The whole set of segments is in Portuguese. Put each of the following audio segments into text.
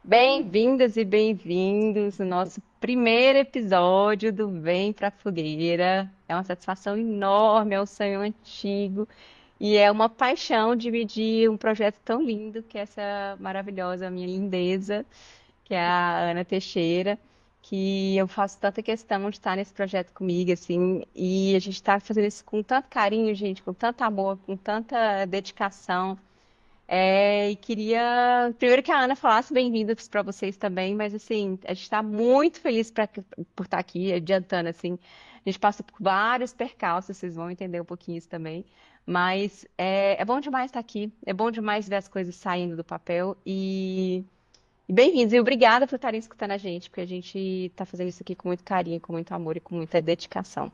Bem-vindas e bem-vindos no nosso primeiro episódio do Vem Pra Fogueira. É uma satisfação enorme, é um sonho antigo e é uma paixão dividir um projeto tão lindo que é essa maravilhosa minha lindeza, que é a Ana Teixeira, que eu faço tanta questão de estar nesse projeto comigo, assim, e a gente está fazendo isso com tanto carinho, gente, com tanto amor, com tanta dedicação. E queria, primeiro que a Ana falasse bem-vindas para vocês também, mas assim, a gente está muito feliz por estar aqui, adiantando assim. A gente passa por vários percalços, vocês vão entender um pouquinho isso também. Mas é bom demais estar aqui, é bom demais ver as coisas saindo do papel e bem-vindos e obrigada por estarem escutando a gente, porque a gente está fazendo isso aqui com muito carinho, com muito amor e com muita dedicação.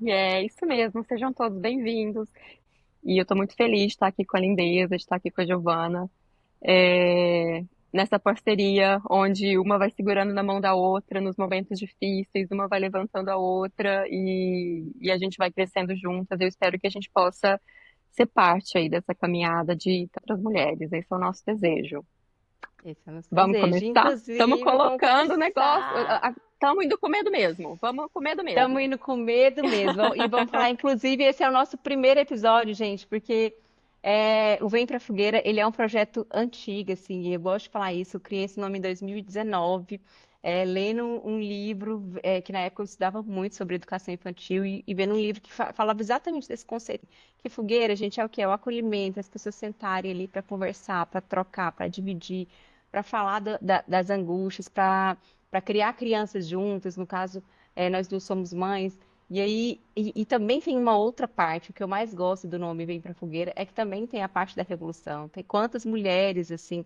E é isso mesmo, sejam todos bem-vindos. E eu estou muito feliz de estar aqui com a Lindeza, de estar aqui com a Giovana, é, nessa parceria onde uma vai segurando na mão da outra nos momentos difíceis, uma vai levantando a outra e a gente vai crescendo juntas. Eu espero que a gente possa ser parte aí dessa caminhada de para as mulheres. Esse é o nosso desejo. Esse é o nosso Vamos desejo. começar? Estamos Inclusive, vamos colocando o negócio, começar. estamos indo com medo mesmo. Vamos com medo Estamos mesmo. indo com medo mesmo. E vamos falar, inclusive, esse é o nosso primeiro episódio, gente, porque o Vem Pra Fogueira, ele é um projeto antigo, assim, e eu gosto de falar isso. Eu criei esse nome em 2019, lendo um livro que na época eu estudava muito sobre educação infantil e vendo um livro que falava exatamente desse conceito. Que fogueira, gente, é o quê? É o acolhimento, as pessoas sentarem ali para conversar, para trocar, para dividir, para falar das angústias, para criar crianças juntas, no caso nós duas somos mães. E aí, e também tem uma outra parte, o que eu mais gosto do nome Vem Pra Fogueira, é que também tem a parte da revolução. Tem quantas mulheres, assim,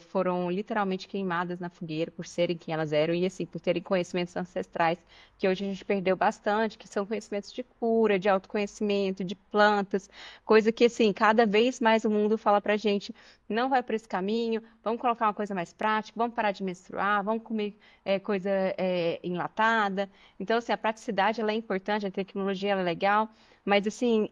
foram literalmente queimadas na fogueira por serem quem elas eram e, assim, por terem conhecimentos ancestrais, que hoje a gente perdeu bastante, que são conhecimentos de cura, de autoconhecimento, de plantas, coisa que, assim, cada vez mais o mundo fala pra gente, não vai por esse caminho, vamos colocar uma coisa mais prática, vamos parar de menstruar, vamos comer coisa enlatada. Então, assim, a praticidade ela é importante, a tecnologia ela é legal, mas assim,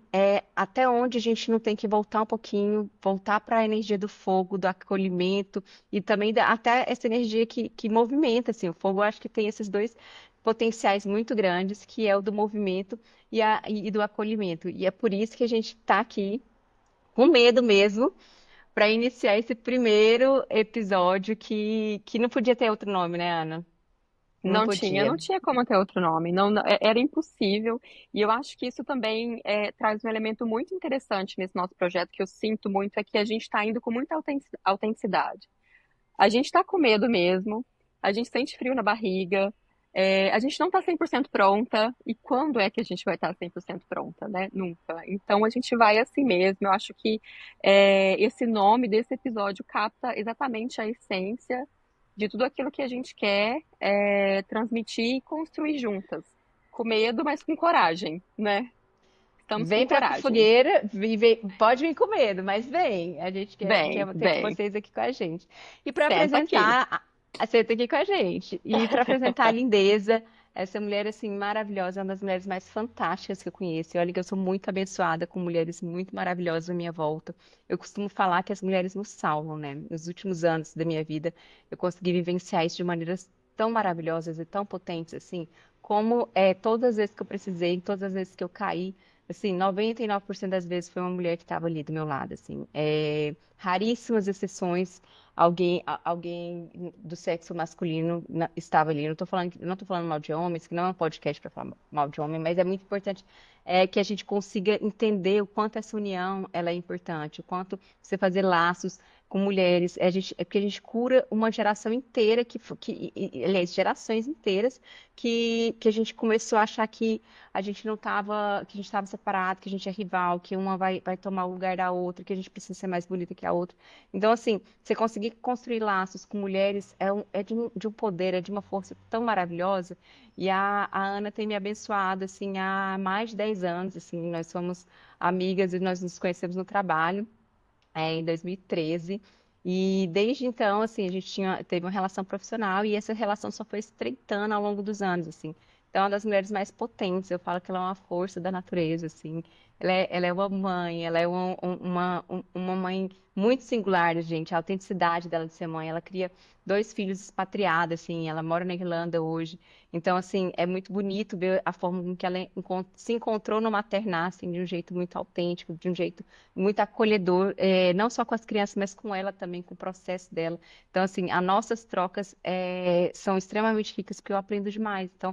até onde a gente não tem que voltar um pouquinho, voltar para a energia do fogo, do acolhimento e também até essa energia que movimenta, assim, o fogo eu acho que tem esses dois potenciais muito grandes, que é o do movimento e do acolhimento. E é por isso que a gente está aqui com medo mesmo, para iniciar esse primeiro episódio que não podia ter outro nome, né, Ana? Não Não podia. tinha como ter outro nome, era impossível. E eu acho que isso também traz um elemento muito interessante nesse nosso projeto, que eu sinto muito, é que a gente está indo com muita autenticidade. A gente está com medo mesmo, a gente sente frio na barriga, a gente não está 100% pronta, e quando é que a gente vai estar 100% pronta, né? Nunca. Então a gente vai assim mesmo. Eu acho que esse nome desse episódio capta exatamente a essência de tudo aquilo que a gente quer transmitir e construir juntas. Com medo, mas com coragem, né? Estamos com Vem pra coragem. fogueira, pode vir com medo, mas vem. A gente quer Bem, ter com bem. vocês aqui com a gente. E para Senta aqui. apresentar, você tá aqui com a gente. E para apresentar a Lindeza, essa mulher assim maravilhosa, uma das mulheres mais fantásticas que eu conheço. E olha que eu sou muito abençoada com mulheres muito maravilhosas à minha volta. Eu costumo falar que as mulheres nos salvam, né? Nos últimos anos da minha vida, eu consegui vivenciar isso de maneiras tão maravilhosas e tão potentes assim, como todas as vezes que eu precisei, todas as vezes que eu caí. Assim, 99% das vezes foi uma mulher que estava ali do meu lado, assim. Raríssimas exceções, alguém do sexo masculino estava ali. Não tô falando mal de homens, que não é um podcast para falar mal de homem, mas é muito importante que a gente consiga entender o quanto essa união ela é importante, o quanto você fazer laços com mulheres, porque a gente cura uma geração inteira aliás, gerações inteiras que a gente começou a achar que a gente não tava, que a gente estava separado, que a gente é rival, que uma vai tomar o lugar da outra, que a gente precisa ser mais bonita que a outra. Então, assim, você conseguir construir laços com mulheres é de um poder, é de uma força tão maravilhosa. E a Ana tem me abençoado, assim, há mais de 10 anos, assim, nós somos amigas e nós nos conhecemos no trabalho, em 2013. E desde então, assim, a gente teve uma relação profissional e essa relação só foi estreitando ao longo dos anos, assim. Então, é uma das mulheres mais potentes. Eu falo que ela é uma força da natureza, assim. ela é uma mãe, ela é uma mãe muito singular, gente. A autenticidade dela de ser mãe. Ela cria dois filhos expatriados, assim. Ela mora na Irlanda hoje. Então, assim, é muito bonito ver a forma com que ela se encontrou no maternar, assim, de um jeito muito autêntico, de um jeito muito acolhedor, não só com as crianças, mas com ela também, com o processo dela. Então, assim, as nossas trocas são extremamente ricas, porque eu aprendo demais. Então,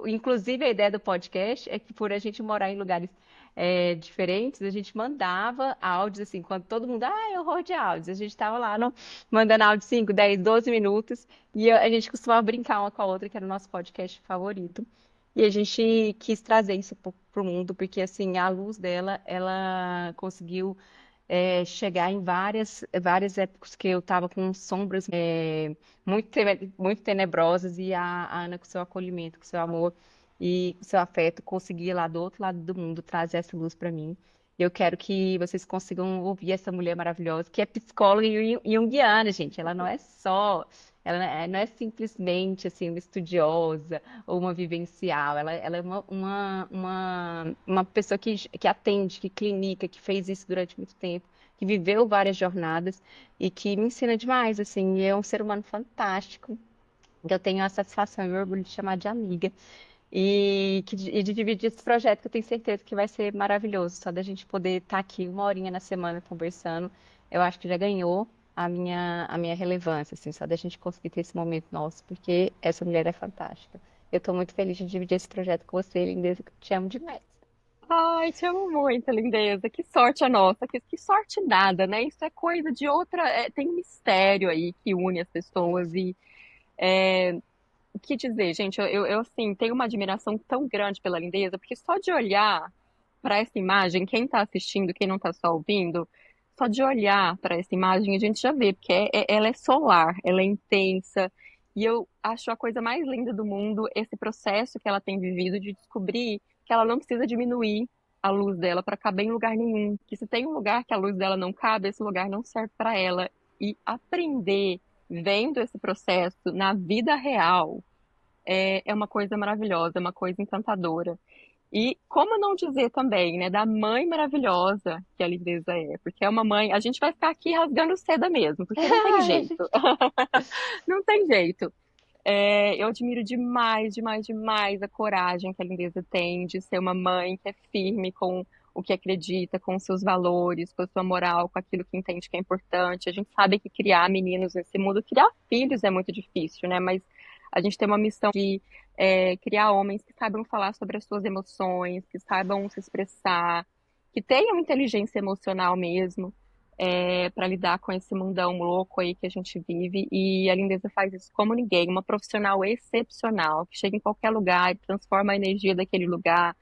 inclusive, a ideia do podcast é que por a gente morar em lugares diferentes, a gente mandava áudios, assim, quando todo mundo, é horror de áudios, a gente estava lá mandando áudio 5, 10, 12 minutos, e a gente costumava brincar uma com a outra, que era o nosso podcast favorito. E a gente quis trazer isso para o mundo, porque, assim, a luz dela, ela conseguiu chegar em várias épocas que eu estava com sombras muito tenebrosas e a Ana, com seu acolhimento, com seu amor e com seu afeto, conseguia lá do outro lado do mundo trazer essa luz para mim. Eu quero que vocês consigam ouvir essa mulher maravilhosa, que é psicóloga e junguiana, gente. Ela não é só, ela não é simplesmente assim uma estudiosa ou uma vivencial. Ela é uma pessoa que atende, que clinica, que fez isso durante muito tempo, que viveu várias jornadas e que me ensina demais, assim. E é um ser humano fantástico, que eu tenho a satisfação e o orgulho de chamar de amiga. E de dividir esse projeto, que eu tenho certeza que vai ser maravilhoso. Só da gente poder estar aqui uma horinha na semana conversando, eu acho que já ganhou a minha relevância, assim, só da gente conseguir ter esse momento nosso, porque essa mulher é fantástica. Eu estou muito feliz de dividir esse projeto com você, lindeza, que eu te amo demais. Ai, te amo muito, lindeza. Que sorte a nossa. Que sorte nada, né? Isso é coisa de outra. Tem um mistério aí que une as pessoas. E o que dizer, gente? Eu, assim, tenho uma admiração tão grande pela lindeza, porque só de olhar para essa imagem, quem tá assistindo, quem não tá só ouvindo, só de olhar para essa imagem a gente já vê, porque ela é solar, ela é intensa. E eu acho a coisa mais linda do mundo esse processo que ela tem vivido de descobrir que ela não precisa diminuir a luz dela para caber em lugar nenhum. Que se tem um lugar que a luz dela não cabe, esse lugar não serve para ela. E aprender vendo esse processo na vida real é uma coisa maravilhosa, é uma coisa encantadora. E como não dizer também, né, da mãe maravilhosa que a Lindeza é, porque é uma mãe, a gente vai ficar aqui rasgando seda mesmo, porque não tem jeito, não tem jeito. Eu admiro demais, demais, demais a coragem que a Lindeza tem de ser uma mãe que é firme com o que acredita, com os seus valores, com a sua moral, com aquilo que entende que é importante. A gente sabe que criar meninos nesse mundo, criar filhos é muito difícil, né? Mas a gente tem uma missão de criar homens que saibam falar sobre as suas emoções, que saibam se expressar, que tenham inteligência emocional mesmo para lidar com esse mundão louco aí que a gente vive. E a Lindeza faz isso como ninguém, uma profissional excepcional, que chega em qualquer lugar e transforma a energia daquele lugar,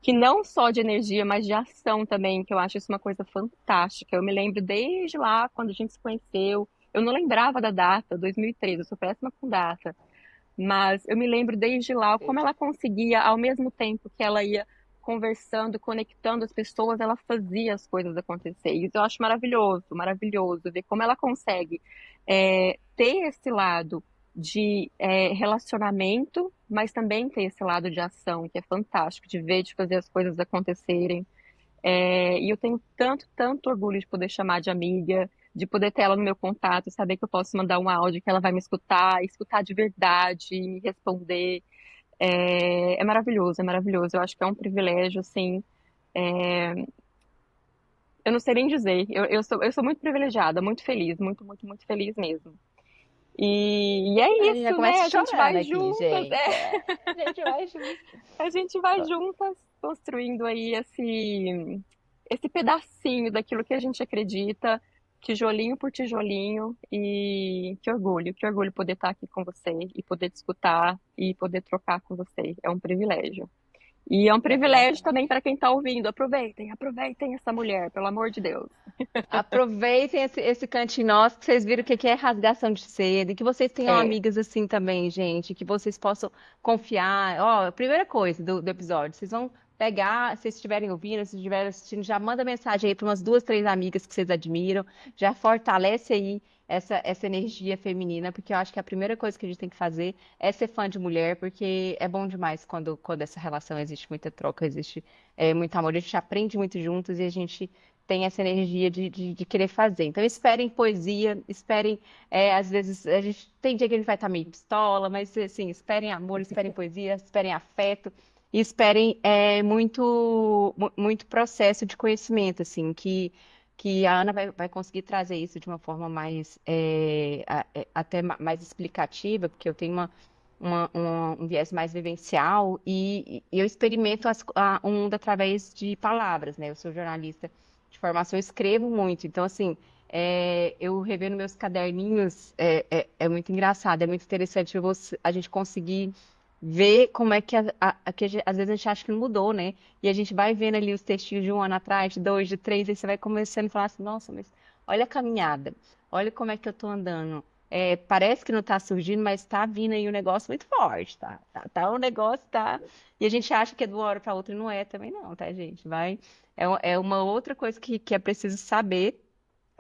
que não só de energia, mas de ação também, que eu acho isso uma coisa fantástica. Eu me lembro desde lá, quando a gente se conheceu, eu não lembrava da data, 2013, eu sou péssima com data, mas eu me lembro desde lá como ela conseguia, ao mesmo tempo que ela ia conversando, conectando as pessoas, ela fazia as coisas acontecer. E isso eu acho maravilhoso, maravilhoso ver como ela consegue ter esse lado de relacionamento, mas também ter esse lado de ação, que é fantástico, de ver, de fazer as coisas acontecerem. E eu tenho tanto, tanto orgulho de poder chamar de amiga, de poder ter ela no meu contato, saber que eu posso mandar um áudio que ela vai me escutar, escutar de verdade, me responder. É maravilhoso, é maravilhoso. Eu acho que é um privilégio, assim. é, eu não sei nem dizer. Eu sou muito privilegiada, muito feliz, muito, muito, muito feliz mesmo. E é A gente já isso, né? começa A gente chorando vai aqui, juntas, gente. A gente vai junto. a gente vai juntas construindo aí esse pedacinho daquilo que a gente acredita, tijolinho por tijolinho, e que orgulho poder estar aqui com você e poder te escutar e poder trocar com você. É um privilégio. E é um É verdade. privilégio também para quem está ouvindo. Aproveitem, aproveitem essa mulher, pelo amor de Deus. Aproveitem esse cantinho nosso, que vocês viram o que que é rasgação de seda, e que vocês tenham É, amigas assim também, gente, que vocês possam confiar. Ó, a primeira coisa do episódio, vocês vão pegar, se vocês estiverem ouvindo, se estiverem assistindo, já manda mensagem aí para umas duas, três amigas que vocês admiram, já fortalece aí essa energia feminina, porque eu acho que a primeira coisa que a gente tem que fazer é ser fã de mulher, porque é bom demais quando essa relação existe muita troca, existe muito amor, a gente aprende muito juntos e a gente tem essa energia de querer fazer. Então, esperem poesia, esperem, às vezes, a gente tem dia que a gente vai estar meio pistola, mas, assim, esperem amor, esperem poesia, esperem afeto e esperem muito processo de conhecimento, assim, que a Ana vai conseguir trazer isso de uma forma mais, até mais explicativa, porque eu tenho um viés mais vivencial e eu experimento o mundo através de palavras, né? Eu sou jornalista de formação, eu escrevo muito, então, assim, eu revendo meus caderninhos é muito engraçado, é muito interessante a gente conseguir ver como é que, às vezes a gente acha que não mudou, né? E a gente vai vendo ali os textinhos de um ano atrás, de dois, de três, e você vai começando a falar assim, nossa, mas olha a caminhada, olha como é que eu tô andando. Parece que não tá surgindo, mas tá vindo aí um negócio muito forte, tá, o negócio tá. E a gente acha que é de uma hora para outra e não é também não, tá, gente? É uma outra coisa que é preciso saber.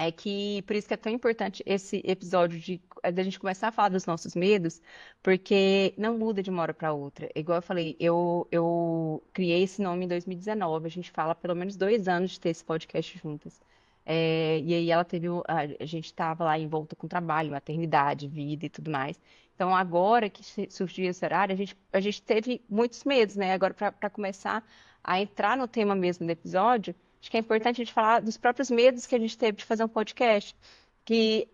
É que por isso que é tão importante esse episódio da gente começar a falar dos nossos medos, porque não muda de uma hora para outra. Igual eu falei, eu criei esse nome em 2019, a gente fala há pelo menos 2 anos de ter esse podcast juntas. E aí ela teve, a gente estava lá envolta com trabalho, maternidade, vida e tudo mais. Então agora que surgiu esse horário, a gente teve muitos medos, né? Agora para começar a entrar no tema mesmo do episódio. Acho que é importante a gente falar dos próprios medos que a gente teve de fazer um podcast. Que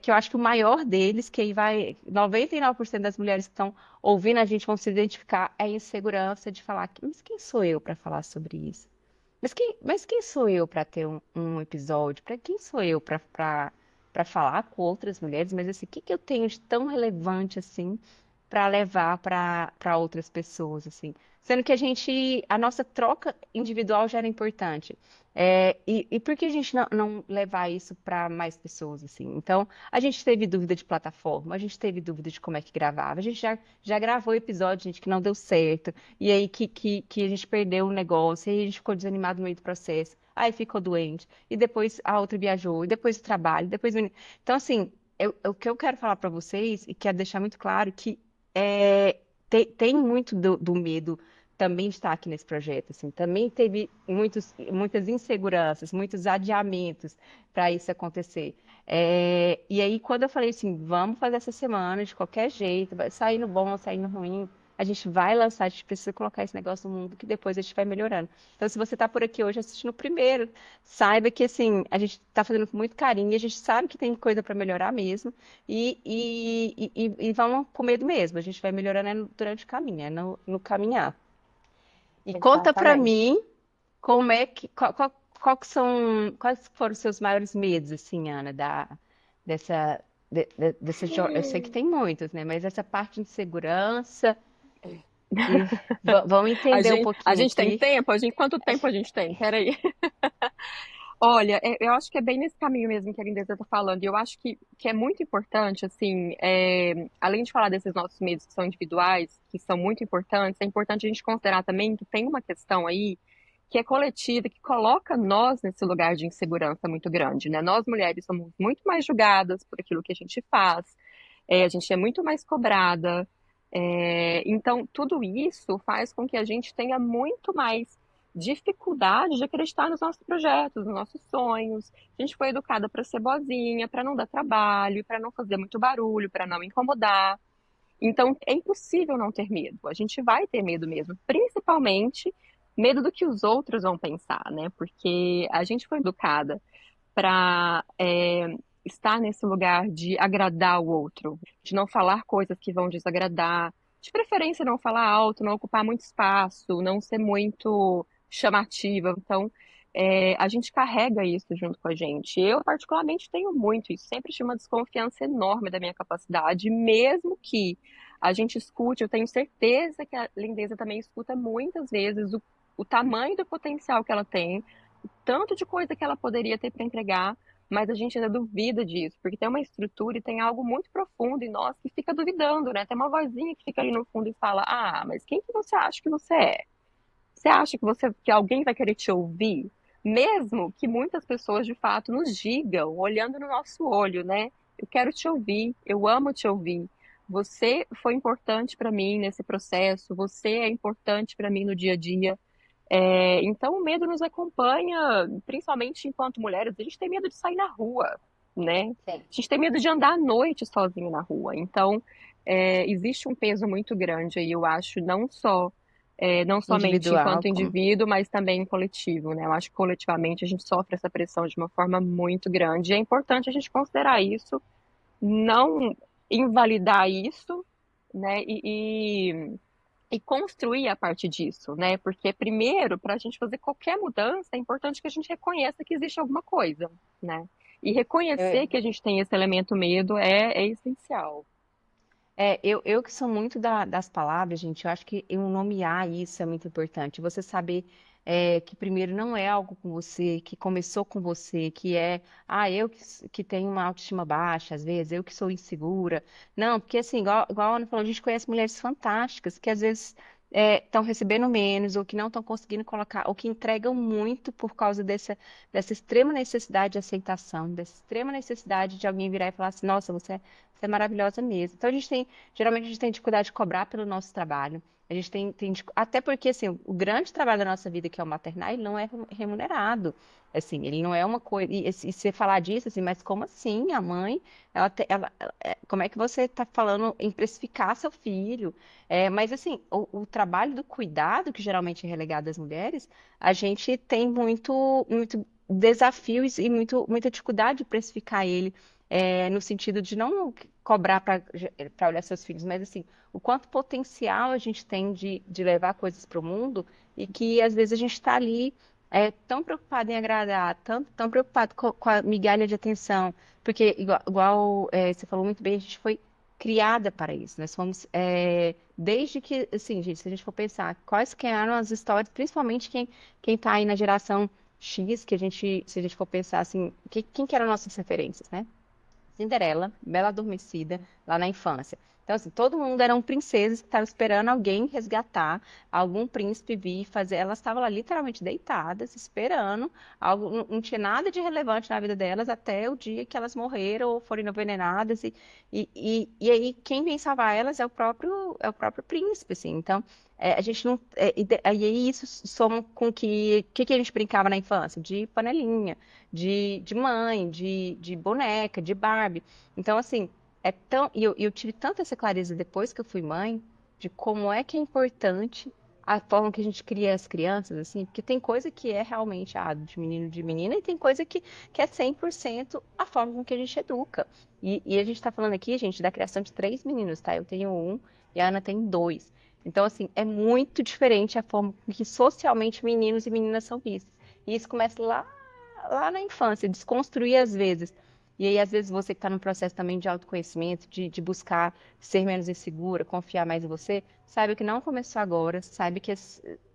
eu acho que o maior deles, que aí vai, 99% das mulheres que estão ouvindo a gente vão se identificar, é a insegurança de falar, mas quem sou eu para falar sobre isso? Mas quem sou eu para ter um episódio? Para quem sou eu para falar com outras mulheres? Mas assim, o que que eu tenho de tão relevante assim para levar para outras pessoas, assim? Sendo que a nossa troca individual já era importante. E por que a gente não levar isso para mais pessoas, assim? Então, a gente teve dúvida de plataforma, a gente teve dúvida de como é que gravava, a gente já gravou episódio, gente, que não deu certo, e aí que a gente perdeu o negócio, e aí a gente ficou desanimado no meio do processo, aí ficou doente, e depois a outra viajou, e depois o trabalho, depois o... Então, assim, o que eu quero falar para vocês, e quero deixar muito claro, que tem muito do medo também de estar aqui nesse projeto, assim, também teve muitas inseguranças, muitos adiamentos para isso acontecer. E aí, quando eu falei assim, vamos fazer essa semana de qualquer jeito, vai saindo bom, saindo ruim, a gente vai lançar, a gente precisa colocar esse negócio no mundo que depois a gente vai melhorando. Então, se você está por aqui hoje assistindo o primeiro, saiba que assim, a gente está fazendo com muito carinho, e a gente sabe que tem coisa para melhorar mesmo, e vamos com medo mesmo, a gente vai melhorando durante o caminho, no caminhar. E conta para Exatamente. mim como é que, quais foram os seus maiores medos, assim, Ana, dessa, eu sei que tem muitos, né? Mas essa parte de segurança e vamos entender um A pouquinho gente tem aqui. tempo? Quanto tempo a gente tem? Peraí. Olha, eu acho que é bem nesse caminho mesmo que a Lindeza está falando. E eu acho que é muito importante, assim, além de falar desses nossos medos que são individuais, que são muito importantes, é importante a gente considerar também que tem uma questão aí que é coletiva, que coloca nós nesse lugar de insegurança muito grande, né? Nós mulheres somos muito mais julgadas por aquilo que a gente faz, a gente é muito mais cobrada. Então, tudo isso faz com que a gente tenha muito mais dificuldade de acreditar nos nossos projetos, nos nossos sonhos. A gente foi educada para ser boazinha, para não dar trabalho, para não fazer muito barulho, para não incomodar. Então, é impossível não ter medo. A gente vai ter medo mesmo, principalmente medo do que os outros vão pensar, né? Porque a gente foi educada para estar nesse lugar de agradar o outro, de não falar coisas que vão desagradar, de preferência não falar alto, não ocupar muito espaço, não ser muito chamativa. Então, a gente carrega isso junto com a gente. Eu, particularmente, tenho muito isso. Sempre tive uma desconfiança enorme da minha capacidade, mesmo que a gente escute, eu tenho certeza que a Lindeza também escuta muitas vezes o tamanho do potencial que ela tem, tanto de coisa que ela poderia ter para entregar, mas a gente ainda duvida disso, porque tem uma estrutura e tem algo muito profundo em nós que fica duvidando, né? Tem uma vozinha que fica ali no fundo e fala: Ah, mas quem que você acha que você é? Você acha que que alguém vai querer te ouvir? Mesmo que muitas pessoas de fato nos digam, olhando no nosso olho, né? Eu quero te ouvir, eu amo te ouvir. Você foi importante para mim nesse processo, você é importante para mim no dia a dia. Então, o medo nos acompanha, principalmente enquanto mulheres. A gente tem medo de sair na rua, né? Sim. A gente tem medo de andar à noite sozinho na rua. Então, existe um peso muito grande aí, eu acho, não somente Individual, enquanto como. indivíduo, mas também em coletivo, né? Eu acho que coletivamente a gente sofre essa pressão de uma forma muito grande. E é importante a gente considerar isso, não invalidar isso, né? E construir a partir disso, né? Porque primeiro, para a gente fazer qualquer mudança, é importante que a gente reconheça que existe alguma coisa, né? E reconhecer que a gente tem esse elemento medo é essencial. Eu que sou muito das palavras, gente, eu acho que eu nomear isso é muito importante. Você saber que primeiro não é algo com você, que começou com você, que eu que tenho uma autoestima baixa, às vezes, eu que sou insegura. Não, porque assim, igual a Ana falou, a gente conhece mulheres fantásticas que às vezes estão recebendo menos, ou que não estão conseguindo colocar, ou que entregam muito por causa dessa extrema necessidade de aceitação, dessa extrema necessidade de alguém virar e falar assim, nossa, você é maravilhosa mesmo. Então, geralmente a gente tem dificuldade de cobrar pelo nosso trabalho. A gente até porque, assim, o grande trabalho da nossa vida, que é o maternar, ele não é remunerado. Assim, ele não é uma coisa. E você falar disso, assim, mas como assim? A mãe, como é que você está falando em precificar seu filho? Mas, assim, o trabalho do cuidado, que geralmente é relegado às mulheres, a gente tem muito desafios e muita dificuldade de precificar ele no sentido de não cobrar para olhar seus filhos, mas assim, o quanto potencial a gente tem de levar coisas para o mundo e que às vezes a gente está ali tão preocupado em agradar, tão preocupado com a migalha de atenção, porque você falou muito bem, a gente foi criada para isso. Nós fomos desde que, assim, gente, se a gente for pensar, quais que eram as histórias, principalmente quem está aí na geração X, se a gente for pensar assim, quem que eram nossas referências, né? Cinderela, Bela Adormecida, lá na infância. Então, assim, todo mundo eram princesas que estavam esperando alguém resgatar, algum príncipe vir fazer. Elas estavam lá literalmente deitadas, esperando. Algo, não tinha nada de relevante na vida delas até o dia que elas morreram ou foram envenenadas. E aí, quem vem salvar elas é o próprio príncipe, assim. Então, a gente não. Aí isso soma com que a gente brincava na infância? De panelinha de mãe, de boneca, de Barbie. Então, assim, eu tive tanta essa clareza depois que eu fui mãe, de como é que é importante a forma que a gente cria as crianças, assim, porque tem coisa que é realmente de menino de menina, e tem coisa que é 100% a forma com que a gente educa. E a gente tá falando aqui, gente, da criação de três meninos, tá? Eu tenho um e a Ana tem dois. Então, assim, é muito diferente a forma com que socialmente meninos e meninas são vistos. E isso começa lá na infância, desconstruir às vezes. E aí, às vezes, você que está num processo também de autoconhecimento, de buscar ser menos insegura, confiar mais em você, sabe que não começou agora, sabe que.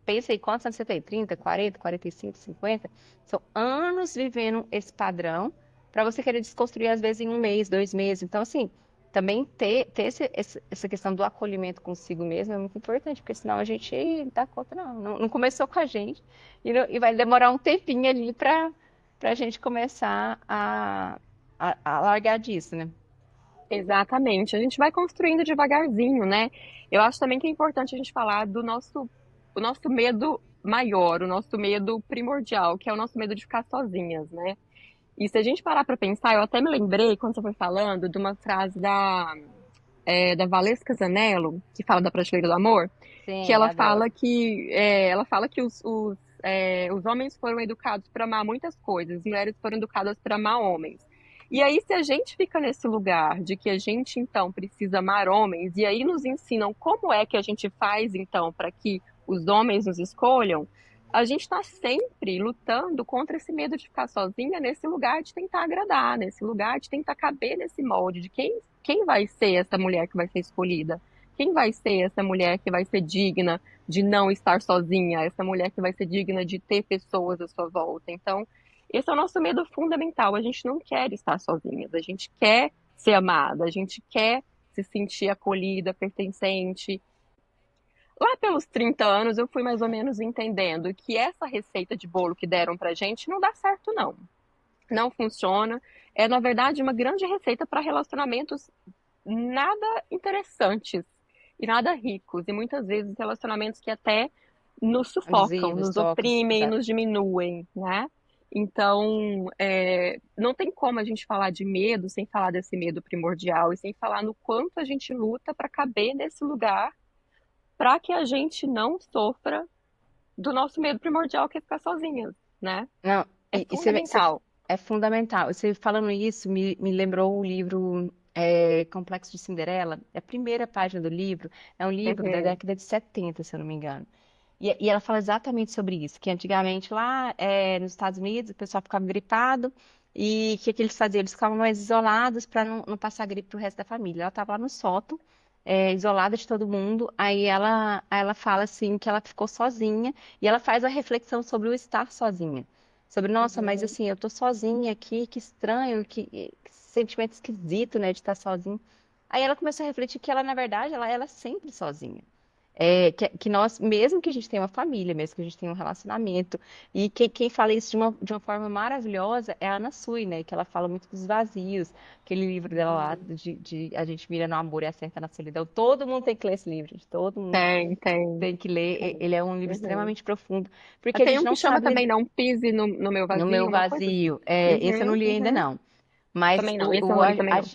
Pensa aí quantos anos você tem? 30, 40, 45, 50? São anos vivendo esse padrão para você querer desconstruir, às vezes, em um mês, 2 meses. Então, assim, também ter essa questão do acolhimento consigo mesmo é muito importante, porque senão a gente dá conta, não começou com a gente e vai demorar um tempinho ali para a gente começar a largar disso, né? Exatamente. A gente vai construindo devagarzinho, né? Eu acho também que é importante a gente falar o nosso medo maior, o nosso medo primordial, que é o nosso medo de ficar sozinhas, né? E se a gente parar para pensar, eu até me lembrei, quando você foi falando, de uma frase da Valesca Zanello, que fala da Prateleira do Amor, que Sim, ela adoro. fala que os homens foram educados para amar muitas coisas, as mulheres foram educadas para amar homens. E aí, se a gente fica nesse lugar de que a gente então precisa amar homens, e aí nos ensinam como é que a gente faz então para que os homens nos escolham, a gente está sempre lutando contra esse medo de ficar sozinha nesse lugar de tentar agradar, nesse lugar de tentar caber nesse molde de quem vai ser essa mulher que vai ser escolhida. Quem vai ser essa mulher que vai ser digna de não estar sozinha, essa mulher que vai ser digna de ter pessoas à sua volta? Então, esse é o nosso medo fundamental. A gente não quer estar sozinhas, a gente quer ser amada, a gente quer se sentir acolhida, pertencente. lá pelos 30 anos eu fui mais ou menos entendendo que essa receita de bolo que deram pra gente não dá certo, não. Não funciona. É, na verdade, uma grande receita para relacionamentos nada interessantes e nada ricos. E muitas vezes relacionamentos que até nos sufocam, Abusivos, nos tóxicos, oprimem e exato. nos diminuem, né? Então, não tem como a gente falar de medo sem falar desse medo primordial e sem falar no quanto a gente luta para caber nesse lugar, para que a gente não sofra do nosso medo primordial, que é ficar sozinha, né? Não, É você fundamental. é fundamental. Você falando isso me lembrou o livro Complexo de Cinderela. A primeira página do livro é um livro da Uhum, década de 70, se eu não me engano. E ela fala exatamente sobre isso, que antigamente lá nos Estados Unidos o pessoal ficava gripado e o que, que eles faziam? Eles ficavam mais isolados para não passar gripe pro resto da família. Ela estava lá no sótão, isolada de todo mundo, aí ela fala assim que ela ficou sozinha e ela faz a reflexão sobre o estar sozinha. Sobre, nossa, mas uhum. assim, eu tô sozinha aqui, que estranho, que sentimento esquisito, né, de estar sozinha. Aí ela começou a refletir que ela, na verdade, ela é sempre sozinha. Que nós, mesmo que a gente tenha uma família, mesmo que a gente tenha um relacionamento, e quem fala isso de uma forma maravilhosa é a Ana Sui, né? Que ela fala muito dos vazios, aquele livro dela lá, Uhum. de A gente mira no amor e acerta na solidão. Todo mundo tem que ler esse livro, gente. Todo mundo Tem, tem, tem que ler. tem. Ele é um livro Uhum. extremamente profundo, porque a Tem gente um que não chama sabe também Não Pise no Meu no meu Vazio, uma coisa assim. vazio. Esse eu não Uhum, li ainda uhum. não. Mas Também não, esse eu não li também não.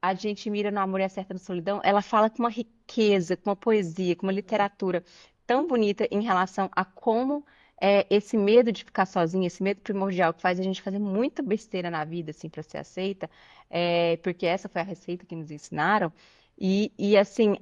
a gente mira no Amor e Acerta na Solidão, ela fala com uma riqueza, com uma poesia, com uma literatura tão bonita em relação a como esse medo de ficar sozinha, esse medo primordial que faz a gente fazer muita besteira na vida, assim, para ser aceita, porque essa foi a receita que nos ensinaram. Assim,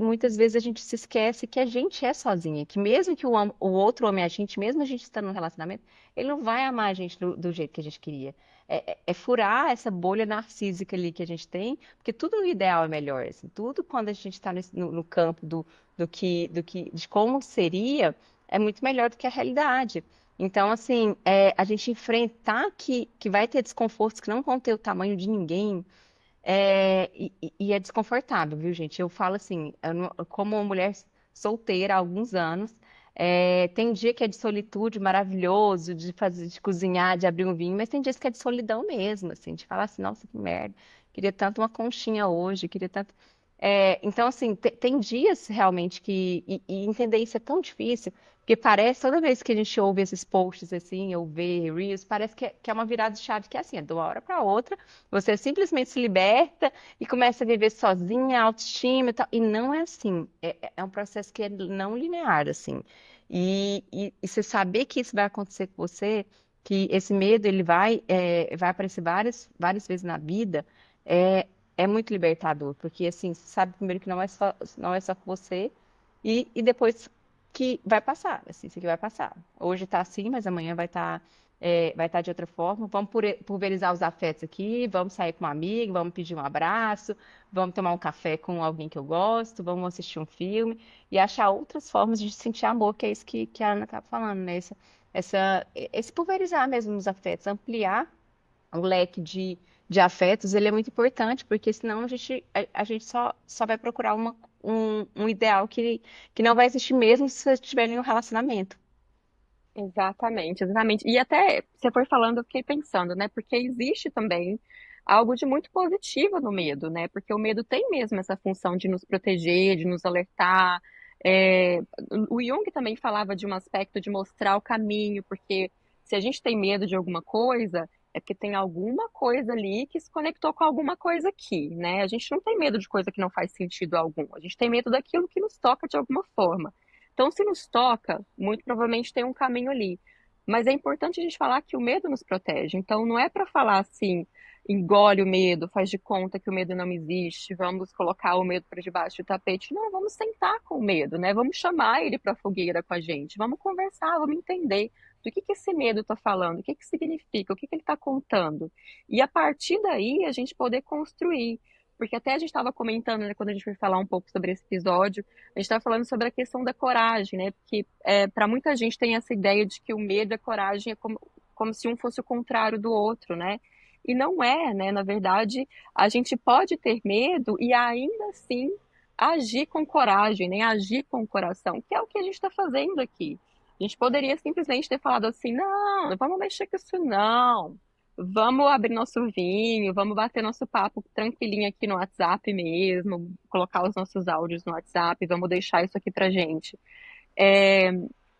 muitas vezes a gente se esquece que a gente é sozinha, que mesmo que o outro ame a gente, mesmo a gente estando num relacionamento, ele não vai amar a gente do jeito que a gente queria. É furar essa bolha narcísica ali que a gente tem, porque tudo no ideal é melhor, assim, tudo quando a gente está no campo de como seria, é muito melhor do que a realidade. Então, assim, a gente enfrentar que vai ter desconfortos que não vão ter o tamanho de ninguém, e é desconfortável, viu, gente? Eu falo assim, como uma mulher solteira há alguns anos, tem dia que é de solitude maravilhoso, de fazer, de cozinhar, de abrir um vinho, mas tem dias que é de solidão mesmo, assim, de falar assim, nossa, que merda, queria tanto uma conchinha hoje, queria tanto. Então, assim, tem dias realmente e entender isso é tão difícil, porque parece, toda vez que a gente ouve esses posts assim, ou vê Reels, parece que é uma virada de chave que é assim, é de uma hora para outra. Você simplesmente se liberta e começa a viver sozinha, autoestima e tal. E não é assim. É um processo que é não linear, assim. E você saber que isso vai acontecer com você, que esse medo ele vai aparecer várias vezes na vida, é, é muito libertador. Porque assim, você sabe primeiro que não é só com você, e depois que vai passar, assim, isso aqui vai passar. Hoje tá assim, mas amanhã vai estar de outra forma. Vamos pulverizar os afetos aqui, vamos sair com uma amiga, vamos pedir um abraço, vamos tomar um café com alguém que eu gosto, vamos assistir um filme e achar outras formas de sentir amor, que é isso que a Ana estava falando, né? Esse pulverizar mesmo os afetos, ampliar o leque de afetos, ele é muito importante, porque senão a gente só vai procurar um ideal que não vai existir mesmo se você estiver em um relacionamento. Exatamente, exatamente. E até você foi falando, eu fiquei pensando, né? Porque existe também algo de muito positivo no medo, né? Porque o medo tem mesmo essa função de nos proteger, de nos alertar. É, o Jung também falava de um aspecto de mostrar o caminho, porque se a gente tem medo de alguma coisa, é porque tem alguma coisa ali que se conectou com alguma coisa aqui, né? A gente não tem medo de coisa que não faz sentido algum, a gente tem medo daquilo que nos toca de alguma forma. Então, se nos toca, muito provavelmente tem um caminho ali. Mas é importante a gente falar que o medo nos protege. Então, não é para falar assim, engole o medo, faz de conta que o medo não existe, vamos colocar o medo para debaixo do tapete. Não, vamos sentar com o medo, né? Vamos chamar ele para a fogueira com a gente, vamos conversar, vamos entender do que esse medo está falando, o que que significa, o que que ele está contando. E a partir daí, a gente poder construir. Porque até a gente estava comentando, né, quando a gente foi falar um pouco sobre esse episódio, a gente estava falando sobre a questão da coragem, né? Porque para muita gente tem essa ideia de que o medo e a coragem é como se um fosse o contrário do outro, né? E não é, né? Na verdade, a gente pode ter medo e ainda assim agir com coragem, nem agir com o coração, que é o que a gente está fazendo aqui. A gente poderia simplesmente ter falado assim: não, não vamos mexer com isso, não. Vamos abrir nosso vinho, vamos bater nosso papo tranquilinho aqui no WhatsApp mesmo, colocar os nossos áudios no WhatsApp, vamos deixar isso aqui pra gente. É,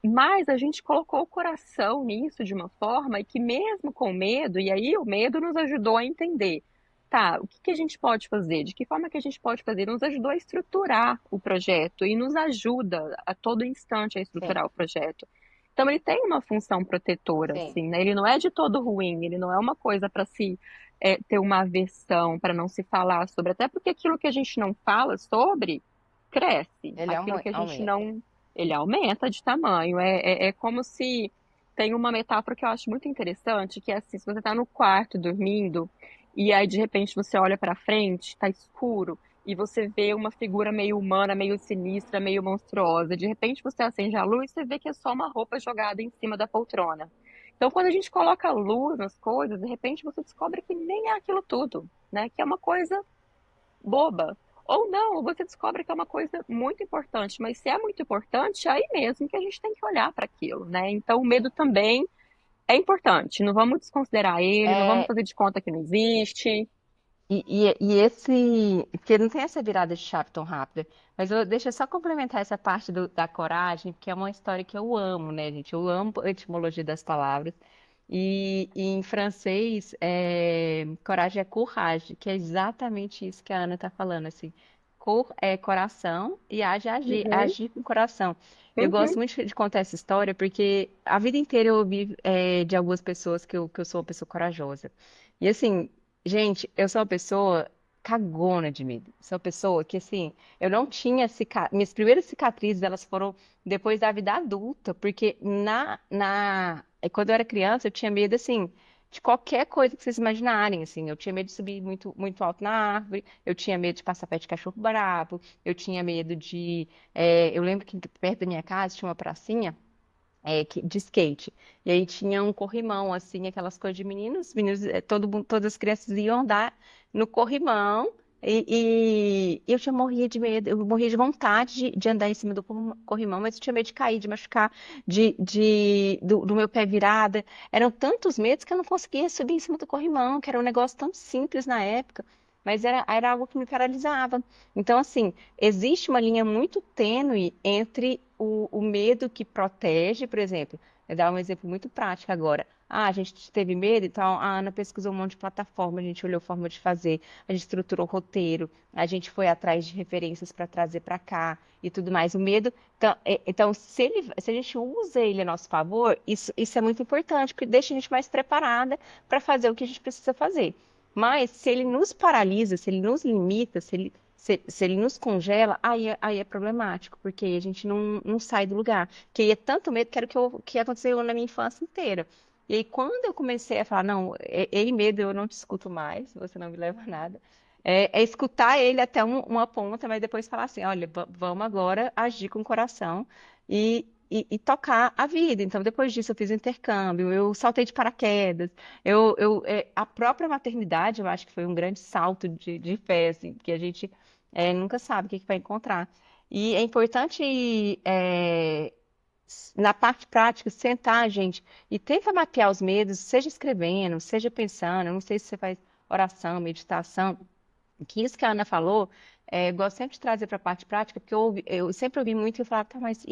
mas a gente colocou o coração nisso de uma forma e que mesmo com medo, e aí o medo nos ajudou a entender, tá, o que que a gente pode fazer? De que forma que a gente pode fazer? Nos ajudou a estruturar o projeto e nos ajuda a todo instante a Sim, estruturar o projeto. Então ele tem uma função protetora, sim. assim, né? Ele não é de todo ruim, ele não é uma coisa para se ter uma aversão, para não se falar sobre, até porque aquilo que a gente não fala sobre cresce, Ele aquilo que a gente aumenta. não ele aumenta de tamanho. É como se tem uma metáfora que eu acho muito interessante, que é assim, se você está no quarto dormindo e aí de repente você olha para frente, está escuro e você vê uma figura meio humana, meio sinistra, meio monstruosa. De repente você acende a luz e você vê que é só uma roupa jogada em cima da poltrona. Então, quando a gente coloca luz nas coisas, de repente você descobre que nem é aquilo tudo, né? Que é uma coisa boba. Ou não, ou você descobre que é uma coisa muito importante, mas se é muito importante, é aí mesmo que a gente tem que olhar para aquilo, né? Então o medo também é importante, não vamos desconsiderar ele, não vamos É, fazer de conta que não existe. e esse. Porque não tem essa virada de chave tão rápida. Mas deixa eu só complementar essa parte da coragem, porque é uma história que eu amo, né, gente? Eu amo a etimologia das palavras. E em francês, coragem é courage, que é exatamente isso que a Ana está falando, assim. Cor é coração e age é agir, Uhum, agir com o coração. Eu uhum, gosto muito de contar essa história porque a vida inteira eu ouvi de algumas pessoas que eu sou uma pessoa corajosa. E assim, gente, eu sou uma pessoa cagona de medo. Sou uma pessoa que, assim, eu não tinha minhas primeiras cicatrizes, elas foram depois da vida adulta, porque quando eu era criança, eu tinha medo, assim, de qualquer coisa que vocês imaginarem, assim. Eu tinha medo de subir muito, muito alto na árvore, eu tinha medo de passar perto de cachorro bravo, eu tinha medo eu lembro que perto da minha casa tinha uma pracinha, de skate. E aí tinha um corrimão, assim, aquelas coisas de meninos, todas as crianças iam andar no corrimão. E eu morria de medo, eu morria de vontade de andar em cima do corrimão, mas eu tinha medo de cair, de machucar, do meu pé virada. Eram tantos medos que eu não conseguia subir em cima do corrimão, que era um negócio tão simples na época, mas era algo que me paralisava. Então, assim, existe uma linha muito tênue entre o medo que protege, por exemplo, eu dar um exemplo muito prático agora. Ah, a gente teve medo, então a Ana pesquisou um monte de plataforma, a gente olhou forma de fazer, a gente estruturou roteiro, a gente foi atrás de referências para trazer para cá e tudo mais. O medo, então, se a gente usa ele a nosso favor, isso é muito importante, porque deixa a gente mais preparada para fazer o que a gente precisa fazer. Mas se ele nos paralisa, se ele nos limita, se ele nos congela, aí é problemático, porque aí a gente não sai do lugar. Que aí é tanto medo que era que aconteceu na minha infância inteira. E aí, quando eu comecei a falar, não, ei, medo, eu não te escuto mais, você não me leva a nada. É escutar ele até uma ponta, mas depois falar assim, olha, vamos agora agir com o coração e tocar a vida. Então, depois disso, eu fiz o intercâmbio, eu saltei de paraquedas, a própria maternidade, eu acho que foi um grande salto de fé, assim, que a gente nunca sabe o que vai encontrar. E é importante, na parte prática, sentar, gente, e tenta mapear os medos, seja escrevendo, seja pensando. Eu não sei se você faz oração, meditação, que isso que a Ana falou, eu gosto sempre de trazer para a parte prática, porque eu sempre ouvi muito e eu falava, tá, mas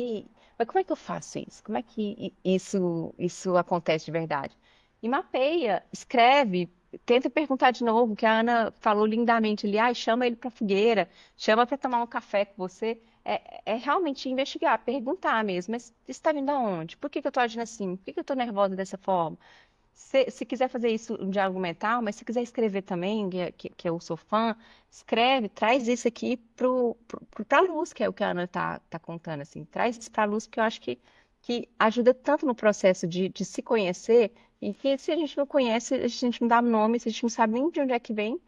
como é que eu faço isso? Como é que isso acontece de verdade? E mapeia, escreve, tenta perguntar de novo, que a Ana falou lindamente ali, chama ele para fogueira, chama para tomar um café com você. É realmente investigar, perguntar mesmo, mas isso está vindo aonde? Por que que eu estou agindo assim? Por que que eu estou nervosa dessa forma? Se quiser fazer isso um diálogo mental, mas se quiser escrever também, que eu sou fã, escreve, traz isso aqui para a luz, que é o que a Ana tá contando, assim, traz isso para a luz, porque eu acho que ajuda tanto no processo de se conhecer, e que se a gente não conhece, a gente não dá nome, se a gente não sabe nem de onde é que vem,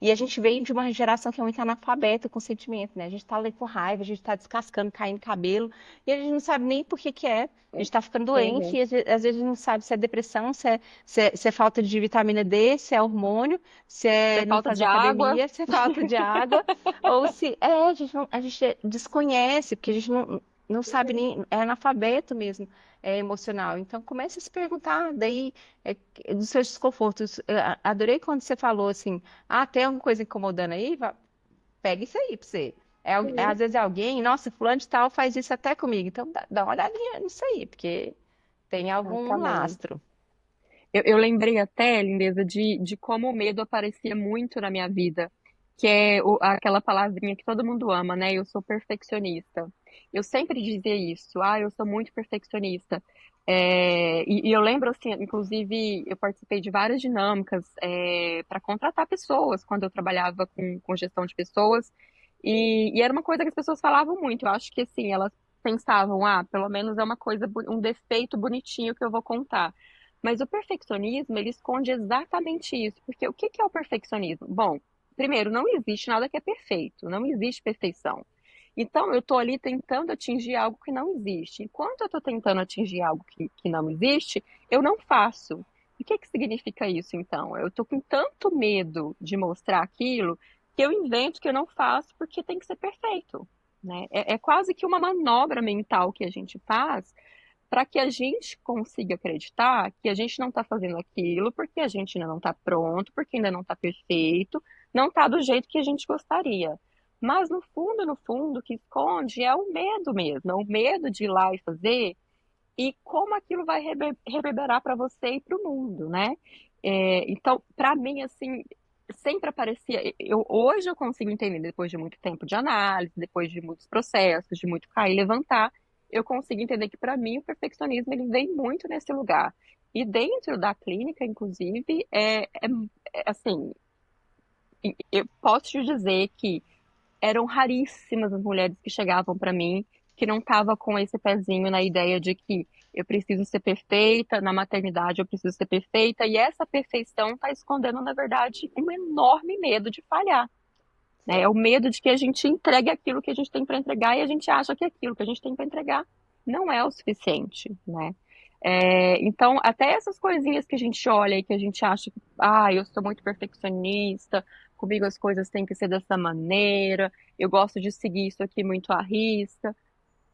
E a gente veio de uma geração que é muito analfabeta com sentimento, né? A gente tá ali com raiva, a gente tá descascando, caindo cabelo, e a gente não sabe nem por que que é. A gente tá ficando doente Uhum. e às vezes não sabe se é depressão, se é falta de vitamina D, se é hormônio, se Ter é não falta de fazer água. academia, se é falta de água, ou se a gente desconhece, porque a gente não sabe nem, é analfabeto mesmo, é emocional. Então comece a se perguntar, daí dos seus desconfortos. Eu adorei quando você falou assim, tem alguma coisa incomodando aí? Pega isso aí pra você. Sim, Às vezes é alguém, nossa, fulano de tal faz isso até comigo. Então dá uma olhadinha nisso aí, porque tem algum exatamente. lastro. Eu lembrei até, Lindeza, de como o medo aparecia muito na minha vida, que é aquela palavrinha que todo mundo ama, né? Eu sou perfeccionista. Eu sempre dizia isso, eu sou muito perfeccionista. E eu lembro, assim, inclusive, eu participei de várias dinâmicas para contratar pessoas, quando eu trabalhava com gestão de pessoas, e era uma coisa que as pessoas falavam muito. Eu acho que, assim, elas pensavam, pelo menos é uma coisa, um defeito bonitinho que eu vou contar. Mas o perfeccionismo, ele esconde exatamente isso. Porque o que que é o perfeccionismo? Bom, primeiro, não existe nada que é perfeito, não existe perfeição. Então, eu estou ali tentando atingir algo que não existe. Enquanto eu estou tentando atingir algo que não existe, eu não faço. E o que que significa isso, então? Eu estou com tanto medo de mostrar aquilo que eu invento que eu não faço porque tem que ser perfeito, né? É quase que uma manobra mental que a gente faz para que a gente consiga acreditar que a gente não está fazendo aquilo porque a gente ainda não está pronto, porque ainda não está perfeito, não está do jeito que a gente gostaria. Mas no fundo, o que esconde é o medo mesmo, é o medo de ir lá e fazer e como aquilo vai reverberar para você e para o mundo, né? Então, para mim, assim, sempre aparecia. Hoje eu consigo entender, depois de muito tempo de análise, depois de muitos processos, de muito cair e levantar, eu consigo entender que, para mim, o perfeccionismo ele vem muito nesse lugar. E dentro da clínica, inclusive, assim, eu posso te dizer que eram raríssimas as mulheres que chegavam para mim que não tava com esse pezinho na ideia de que eu preciso ser perfeita, na maternidade eu preciso ser perfeita, e essa perfeição está escondendo, na verdade, um enorme medo de falhar, né? É o medo de que a gente entregue aquilo que a gente tem para entregar e a gente acha que aquilo que a gente tem para entregar não é o suficiente, né? Então, até essas coisinhas que a gente olha e que a gente acha que, eu sou muito perfeccionista, comigo as coisas têm que ser dessa maneira, eu gosto de seguir isso aqui muito à risca.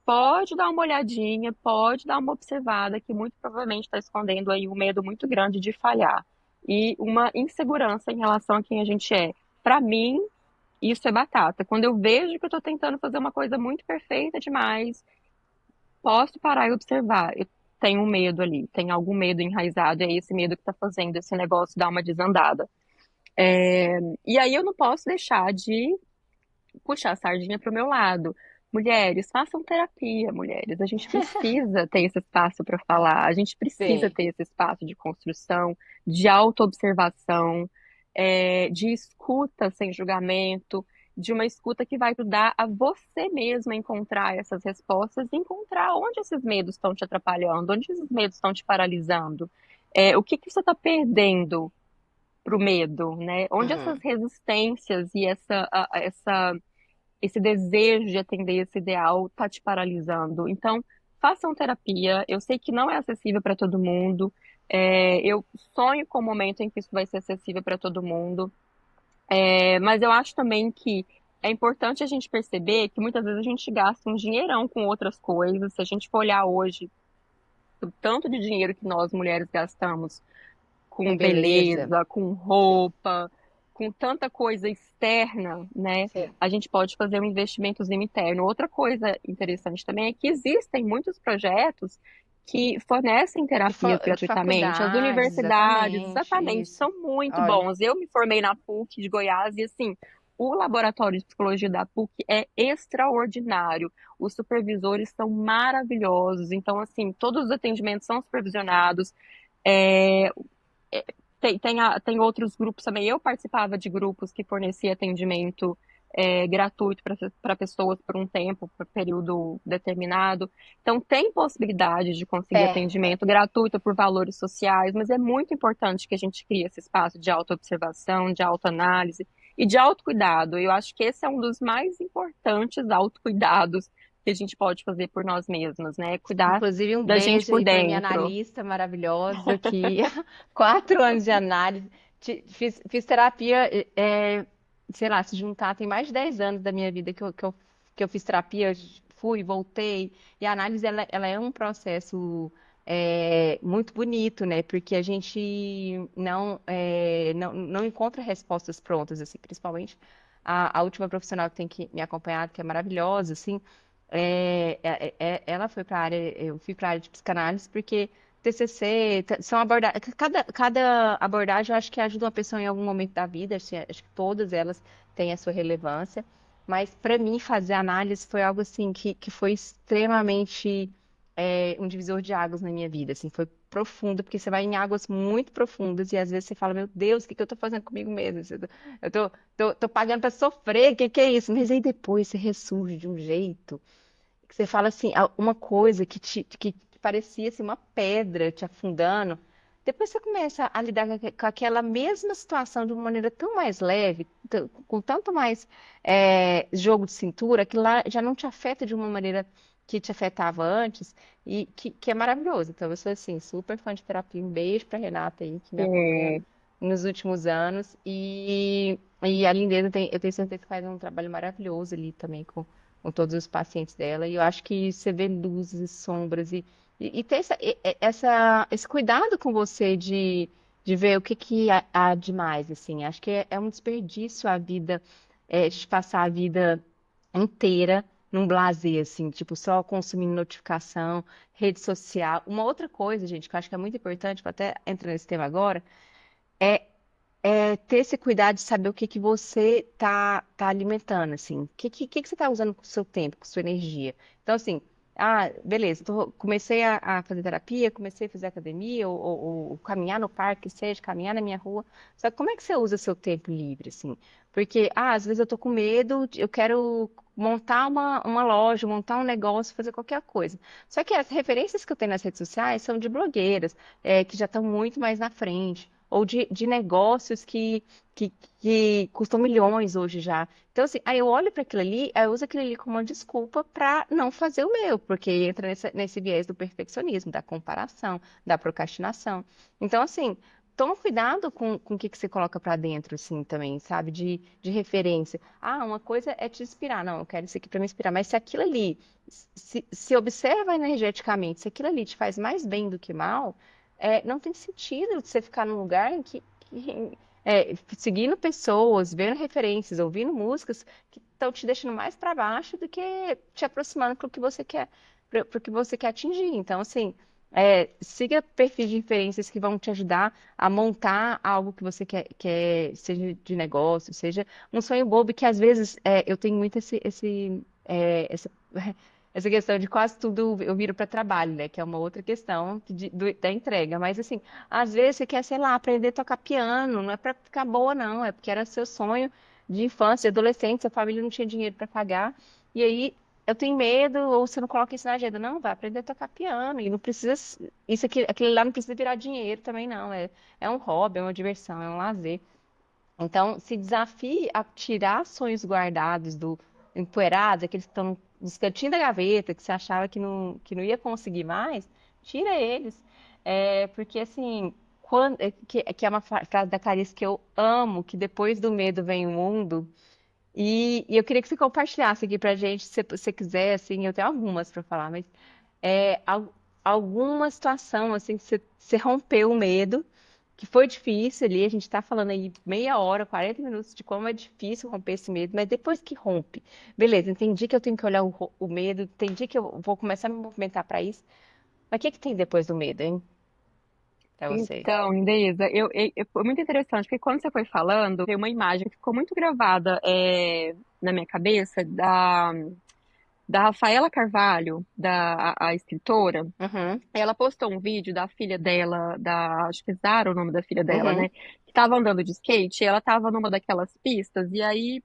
Pode dar uma olhadinha, pode dar uma observada, que muito provavelmente está escondendo aí um medo muito grande de falhar e uma insegurança em relação a quem a gente é. Para mim, isso é batata. Quando eu vejo que eu estou tentando fazer uma coisa muito perfeita demais, posso parar e observar. Eu tenho um medo ali, tem algum medo enraizado, e é esse medo que está fazendo esse negócio dar uma desandada. E aí eu não posso deixar de puxar a sardinha para o meu lado. Mulheres, façam terapia, mulheres. A gente precisa ter esse espaço para falar, a gente precisa Sim. ter esse espaço de construção, de autoobservação, de escuta sem julgamento, de uma escuta que vai ajudar a você mesma a encontrar essas respostas e encontrar onde esses medos estão te atrapalhando, onde esses medos estão te paralisando. O que que você está perdendo para o medo, né? Onde essas Uhum. resistências e esse desejo de atender esse ideal está te paralisando. Então, façam terapia. Eu sei que não é acessível para todo mundo. Eu sonho com o momento em que isso vai ser acessível para todo mundo. Mas eu acho também que é importante a gente perceber que muitas vezes a gente gasta um dinheirão com outras coisas. Se a gente for olhar hoje o tanto de dinheiro que nós mulheres gastamos Com com beleza. beleza, com roupa, com tanta coisa externa, né? Sim. A gente pode fazer um investimentozinho interno. Outra coisa interessante também é que existem muitos projetos que fornecem terapias De gratuitamente. As faculdades, universidades, exatamente, exatamente, isso. são muito Olha, bons. Eu me formei na PUC de Goiás e assim, o laboratório de psicologia da PUC é extraordinário. Os supervisores são maravilhosos. Então, assim, todos os atendimentos são supervisionados. É, tem outros grupos também. Eu participava de grupos que fornecia atendimento gratuito para pessoas por um tempo, por período determinado. Então, tem possibilidade de conseguir é, atendimento gratuito por valores sociais, mas é muito importante que a gente crie esse espaço de autoobservação, de autoanálise. e de autocuidado. Eu acho que esse é um dos mais importantes autocuidados que a gente pode fazer por nós mesmas, né? Cuidar Inclusive, um da gente beijo por aí para minha dentro. analista maravilhosa, que 4 anos de análise. Fiz terapia, sei lá, se juntar, tem mais de 10 anos da minha vida que eu fiz terapia, fui, voltei. E a análise, ela é um processo muito bonito, né? Porque a gente não encontra respostas prontas, assim, principalmente a última profissional que tem que me acompanhar, que é maravilhosa, assim. Ela foi para a área, eu fui para a área de psicanálise porque TCC são abordagens, cada abordagem eu acho que ajuda uma pessoa em algum momento da vida, acho que todas elas têm a sua relevância, mas para mim fazer análise foi algo assim que foi extremamente um divisor de águas na minha vida, assim, foi profundo, porque você vai em águas muito profundas e às vezes você fala, meu Deus, o que que eu tô fazendo comigo mesmo? Eu tô pagando para sofrer, o que que é isso? Mas aí depois você ressurge de um jeito que você fala assim, uma coisa que parecia assim, uma pedra te afundando, depois você começa a lidar com aquela mesma situação de uma maneira tão mais leve, com tanto mais jogo de cintura, que lá já não te afeta de uma maneira que te afetava antes, e que é maravilhoso. Então, eu sou assim, super fã de terapia. Um beijo pra Renata aí, que me acompanha É, nos últimos anos. E a Lindeza, eu tenho certeza que faz um trabalho maravilhoso ali também com todos os pacientes dela. E eu acho que você vê luzes e sombras e ter esse cuidado com você de ver o que que há de mais, assim. Acho que é um desperdício a vida, de passar a vida inteira num blasé, assim, tipo, só consumindo notificação, rede social. Uma outra coisa, gente, que eu acho que é muito importante, vou até entrar nesse tema agora, ter esse cuidado de saber o que que você tá alimentando, assim. O que que você tá usando com o seu tempo, com a sua energia? Então, assim, beleza, comecei a fazer terapia, comecei a fazer academia, ou caminhar no parque, seja, caminhar na minha rua. Só que como é que você usa seu tempo livre, assim? Porque, às vezes eu tô com medo, eu quero montar uma loja, montar um negócio, fazer qualquer coisa. Só que as referências que eu tenho nas redes sociais são de blogueiras, que já estão muito mais na frente ou de negócios que, que custam milhões hoje já. Então, assim, aí eu olho para aquilo ali, aí eu uso aquilo ali como uma desculpa para não fazer o meu, porque entra nesse viés do perfeccionismo, da comparação, da procrastinação. Então, assim, toma cuidado com o que você coloca para dentro, assim, também, sabe? De referência. Uma coisa é te inspirar. Não, eu quero isso aqui para me inspirar. Mas se aquilo ali, se observa energeticamente, se aquilo ali te faz mais bem do que mal, não tem sentido você ficar num lugar em seguindo pessoas, vendo referências, ouvindo músicas que estão te deixando mais para baixo do que te aproximando para o que você quer, para o que você quer atingir. Então, assim, siga perfis de referências que vão te ajudar a montar algo que você quer, seja de negócio, seja um sonho bobo, que às vezes eu tenho muito essa essa questão de quase tudo eu viro para trabalho, né? Que é uma outra questão da entrega. Mas assim, às vezes você quer, sei lá, aprender a tocar piano, não é para ficar boa, não, é porque era seu sonho de infância, adolescente, sua família não tinha dinheiro para pagar. E aí eu tenho medo, ou você não coloca isso na agenda. Não, vai aprender a tocar piano. E não precisa, isso aqui, aquele lá não precisa virar dinheiro também, não. É um hobby, é uma diversão, é um lazer. Então, se desafie a tirar sonhos guardados do empoeirados, aqueles que estão nos cantinhos da gaveta, que você achava que não ia conseguir mais, tira eles. Porque, assim, que é uma frase da Clarice que eu amo, que depois do medo vem o mundo. E eu queria que você compartilhasse aqui pra gente, se você quiser, assim, eu tenho algumas para falar, mas alguma situação, assim, que você rompeu o medo que foi difícil ali, a gente está falando aí meia hora, 40 minutos de como é difícil romper esse medo, mas depois que rompe, beleza, entendi que eu tenho que olhar o medo, entendi que eu vou começar a me movimentar para isso, mas o que que tem depois do medo, hein, para você? Então, Indeisa, foi muito interessante, porque quando você foi falando, veio uma imagem que ficou muito gravada na minha cabeça da Rafaela Carvalho, a escritora. Uhum, Ela postou um vídeo da filha dela, acho que Zara, é o nome da filha dela, uhum, né? Que estava andando de skate, e ela estava numa daquelas pistas, e aí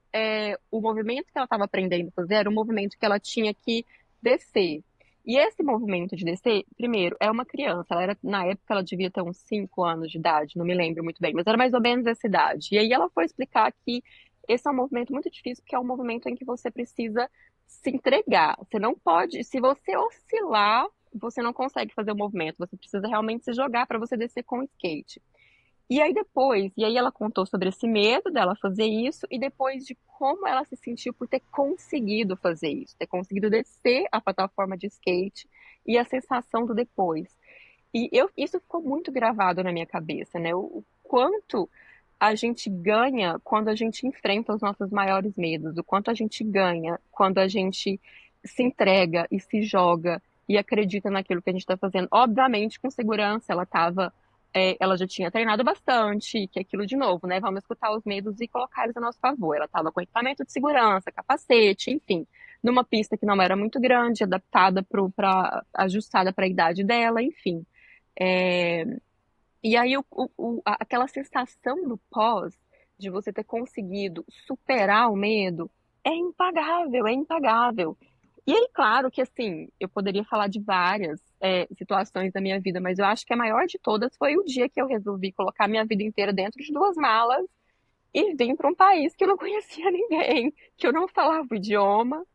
o movimento que ela estava aprendendo a fazer era um movimento que ela tinha que descer. E esse movimento de descer, primeiro, é uma criança, na época ela devia ter uns 5 anos de idade, não me lembro muito bem, mas era mais ou menos essa idade. E aí ela foi explicar que esse é um movimento muito difícil, porque é um movimento em que você precisa se entregar. Você não pode, se você oscilar, você não consegue fazer o movimento. Você precisa realmente se jogar para você descer com o skate. E aí ela contou sobre esse medo dela fazer isso e depois de como ela se sentiu por ter conseguido fazer isso, ter conseguido descer a plataforma de skate e a sensação do depois. Isso ficou muito gravado na minha cabeça, né? O quanto a gente ganha quando a gente enfrenta os nossos maiores medos, o quanto a gente ganha quando a gente se entrega e se joga e acredita naquilo que a gente está fazendo. Obviamente, com segurança, ela já tinha treinado bastante, que é aquilo de novo, né? Vamos escutar os medos e colocar eles a nosso favor. Ela estava com equipamento de segurança, capacete, enfim, numa pista que não era muito grande, adaptada ajustada para a idade dela, enfim. É, e aí, aquela sensação do pós, de você ter conseguido superar o medo, é impagável, é impagável. E aí, claro que, assim, eu poderia falar de várias situações da minha vida, mas eu acho que a maior de todas foi o dia que eu resolvi colocar minha vida inteira dentro de duas malas e vim para um país que eu não conhecia ninguém, que eu não falava o idioma.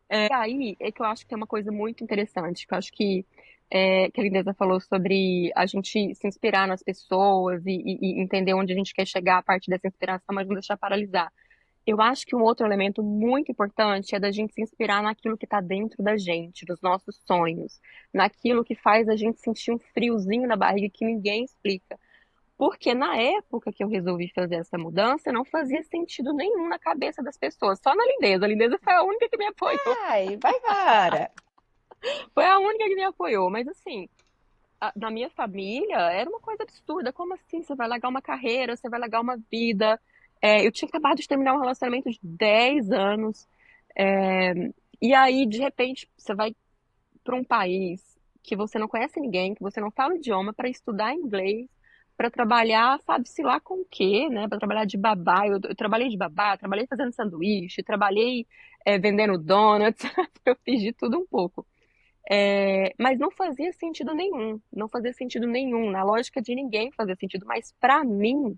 E aí é que eu acho que tem uma coisa muito interessante, que eu acho que a Lindeza falou sobre a gente se inspirar nas pessoas e entender onde a gente quer chegar a partir dessa inspiração, mas não deixar paralisar. Eu acho que um outro elemento muito importante é da gente se inspirar naquilo que está dentro da gente, nos nossos sonhos, naquilo que faz a gente sentir um friozinho na barriga que ninguém explica. Porque na época que eu resolvi fazer essa mudança, não fazia sentido nenhum na cabeça das pessoas, só na Lindeza. A Lindeza foi a única que me apoiou. Ai, vai, cara. Foi a única que me apoiou. Mas assim, na minha família era uma coisa absurda. Como assim? Você vai largar uma carreira, você vai largar uma vida. Eu tinha acabado de terminar um relacionamento de 10 anos. é, e aí, de repente, você vai para um país que você não conhece ninguém, que você não fala o idioma, para estudar inglês, para trabalhar, sabe-se lá com o quê, né? Para trabalhar de babá. Eu trabalhei de babá, trabalhei fazendo sanduíche, trabalhei vendendo donuts, eu fiz de tudo um pouco. Mas não fazia sentido nenhum, não fazia sentido nenhum, na lógica de ninguém fazia sentido, mas para mim,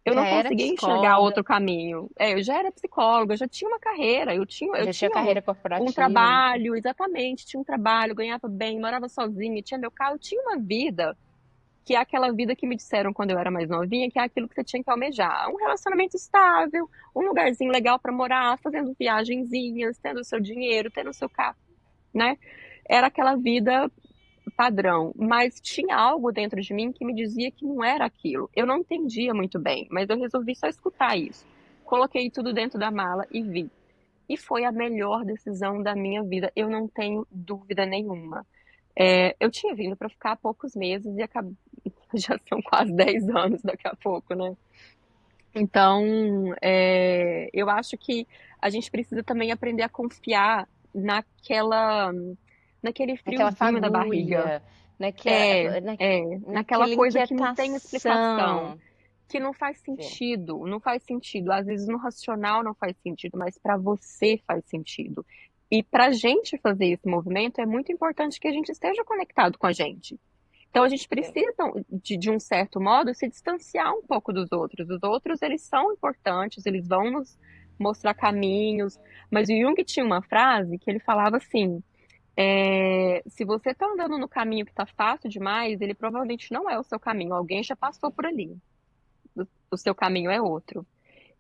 eu Já não era conseguia enxergar psicóloga, outro caminho. Eu já era psicóloga, eu já tinha uma carreira, eu já tinha tinha um, carreira um corporativa. trabalho, exatamente, tinha um trabalho, ganhava bem, morava sozinha, tinha meu carro, tinha uma vida que é aquela vida que me disseram quando eu era mais novinha, que é aquilo que você tinha que almejar. Um relacionamento estável, um lugarzinho legal para morar, fazendo viagenzinhas, tendo o seu dinheiro, tendo o seu carro, né? Era aquela vida padrão, mas tinha algo dentro de mim que me dizia que não era aquilo. Eu não entendia muito bem, mas eu resolvi só escutar isso. Coloquei tudo dentro da mala e vi. E foi a melhor decisão da minha vida, eu não tenho dúvida nenhuma. Eu tinha vindo para ficar há poucos meses e já são quase 10 anos daqui a pouco, né? Então, eu acho que a gente precisa também aprender a confiar naquela, naquele Naquela friozinho da barriga. fagulha, naquela, Naquela naquela coisa que não tem explicação, inquietação. que não faz Sim, sentido, não faz sentido. Às vezes no racional não faz sentido, mas para você faz sentido. E para a gente fazer esse movimento é muito importante que a gente esteja conectado com a gente. Então a gente sim. precisa, de um certo modo, se distanciar um pouco dos outros. Os outros, eles são importantes, eles vão nos mostrar caminhos. Mas o Jung tinha uma frase que ele falava assim: se você está andando no caminho que está fácil demais, ele provavelmente não é o seu caminho. Alguém já passou por ali. O seu caminho é outro.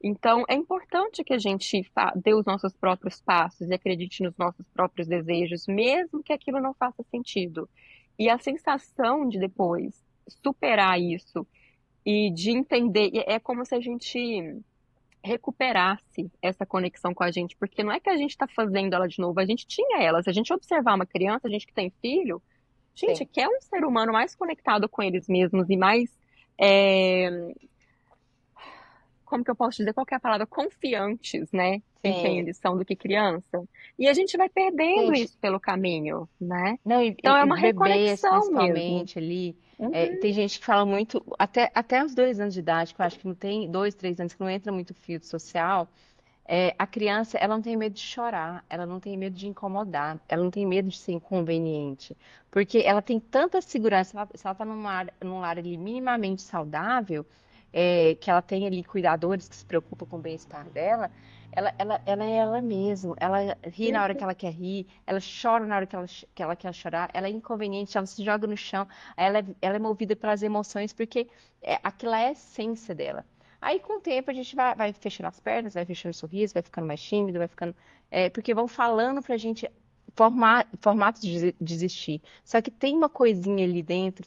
Então, é importante que a gente dê os nossos próprios passos e acredite nos nossos próprios desejos, mesmo que aquilo não faça sentido. E a sensação de depois superar isso e de entender, é como se a gente recuperasse essa conexão com a gente, porque não é que a gente está fazendo ela de novo, a gente tinha ela. Se a gente observar uma criança, a gente que tem filho, gente, Sim, quer um ser humano mais conectado com eles mesmos e mais, é, como que eu posso dizer, qual que é a palavra? Confiantes, né? Em quem sim. eles são do que criança. E a gente vai perdendo Gente, isso pelo caminho, né? não, Então é e uma bebês reconexão mesmo. principalmente ali. Uhum, Tem gente que fala muito, até os 2 anos de idade, que eu acho que não tem, 2, 3 anos, que não entra muito fio social. A criança, ela não tem medo de chorar, ela não tem medo de incomodar, ela não tem medo de ser inconveniente, porque ela tem tanta segurança, se ela está num lar ali minimamente saudável, que ela tem ali cuidadores que se preocupam com o bem-estar dela, ela é ela mesma. Ela ri na hora que ela quer rir, ela chora na hora que ela quer chorar, ela é inconveniente, ela se joga no chão, ela é movida pelas emoções, porque aquilo é a essência dela. Aí, com o tempo, a gente vai fechando as pernas, vai fechando o sorriso, vai ficando mais tímido, vai ficando. Porque vão falando pra gente formatos de desistir. Só que tem uma coisinha ali dentro,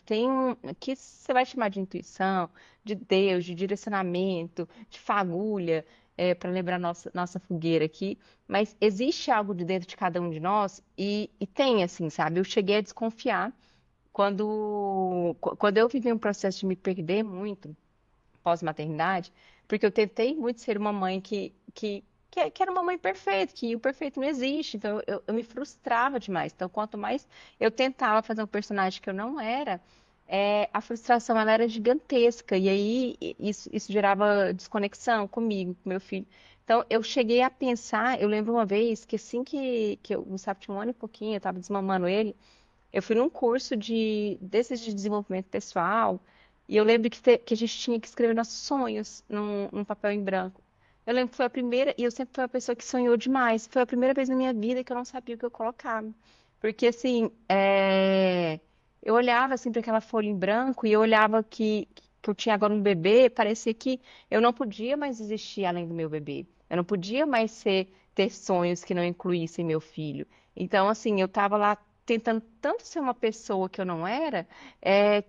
que você vai chamar de intuição, de Deus, de direcionamento, de fagulha, para lembrar nossa fogueira aqui. Mas existe algo de dentro de cada um de nós e tem, assim, sabe? Eu cheguei a desconfiar quando eu vivi um processo de me perder muito pós-maternidade, porque eu tentei muito ser uma mãe que era uma mãe perfeita, que o perfeito não existe. Então eu me frustrava demais. Então, quanto mais eu tentava fazer um personagem que eu não era, a frustração ela era gigantesca. E aí isso gerava desconexão comigo, com meu filho. Então, eu cheguei a pensar, eu lembro uma vez que assim que o Gustavo tinha um ano e pouquinho, eu estava desmamando ele, eu fui num curso desses de desenvolvimento pessoal, e eu lembro que a gente tinha que escrever nossos sonhos num papel em branco. Eu lembro que foi a primeira, e eu sempre fui uma pessoa que sonhou demais. Foi a primeira vez na minha vida que eu não sabia o que eu colocava. Porque, assim, eu olhava assim para aquela folha em branco e eu olhava que eu tinha agora um bebê, parecia que eu não podia mais existir além do meu bebê. Eu não podia mais ter sonhos que não incluíssem meu filho. Então, assim, eu estava lá tentando tanto ser uma pessoa que eu não era,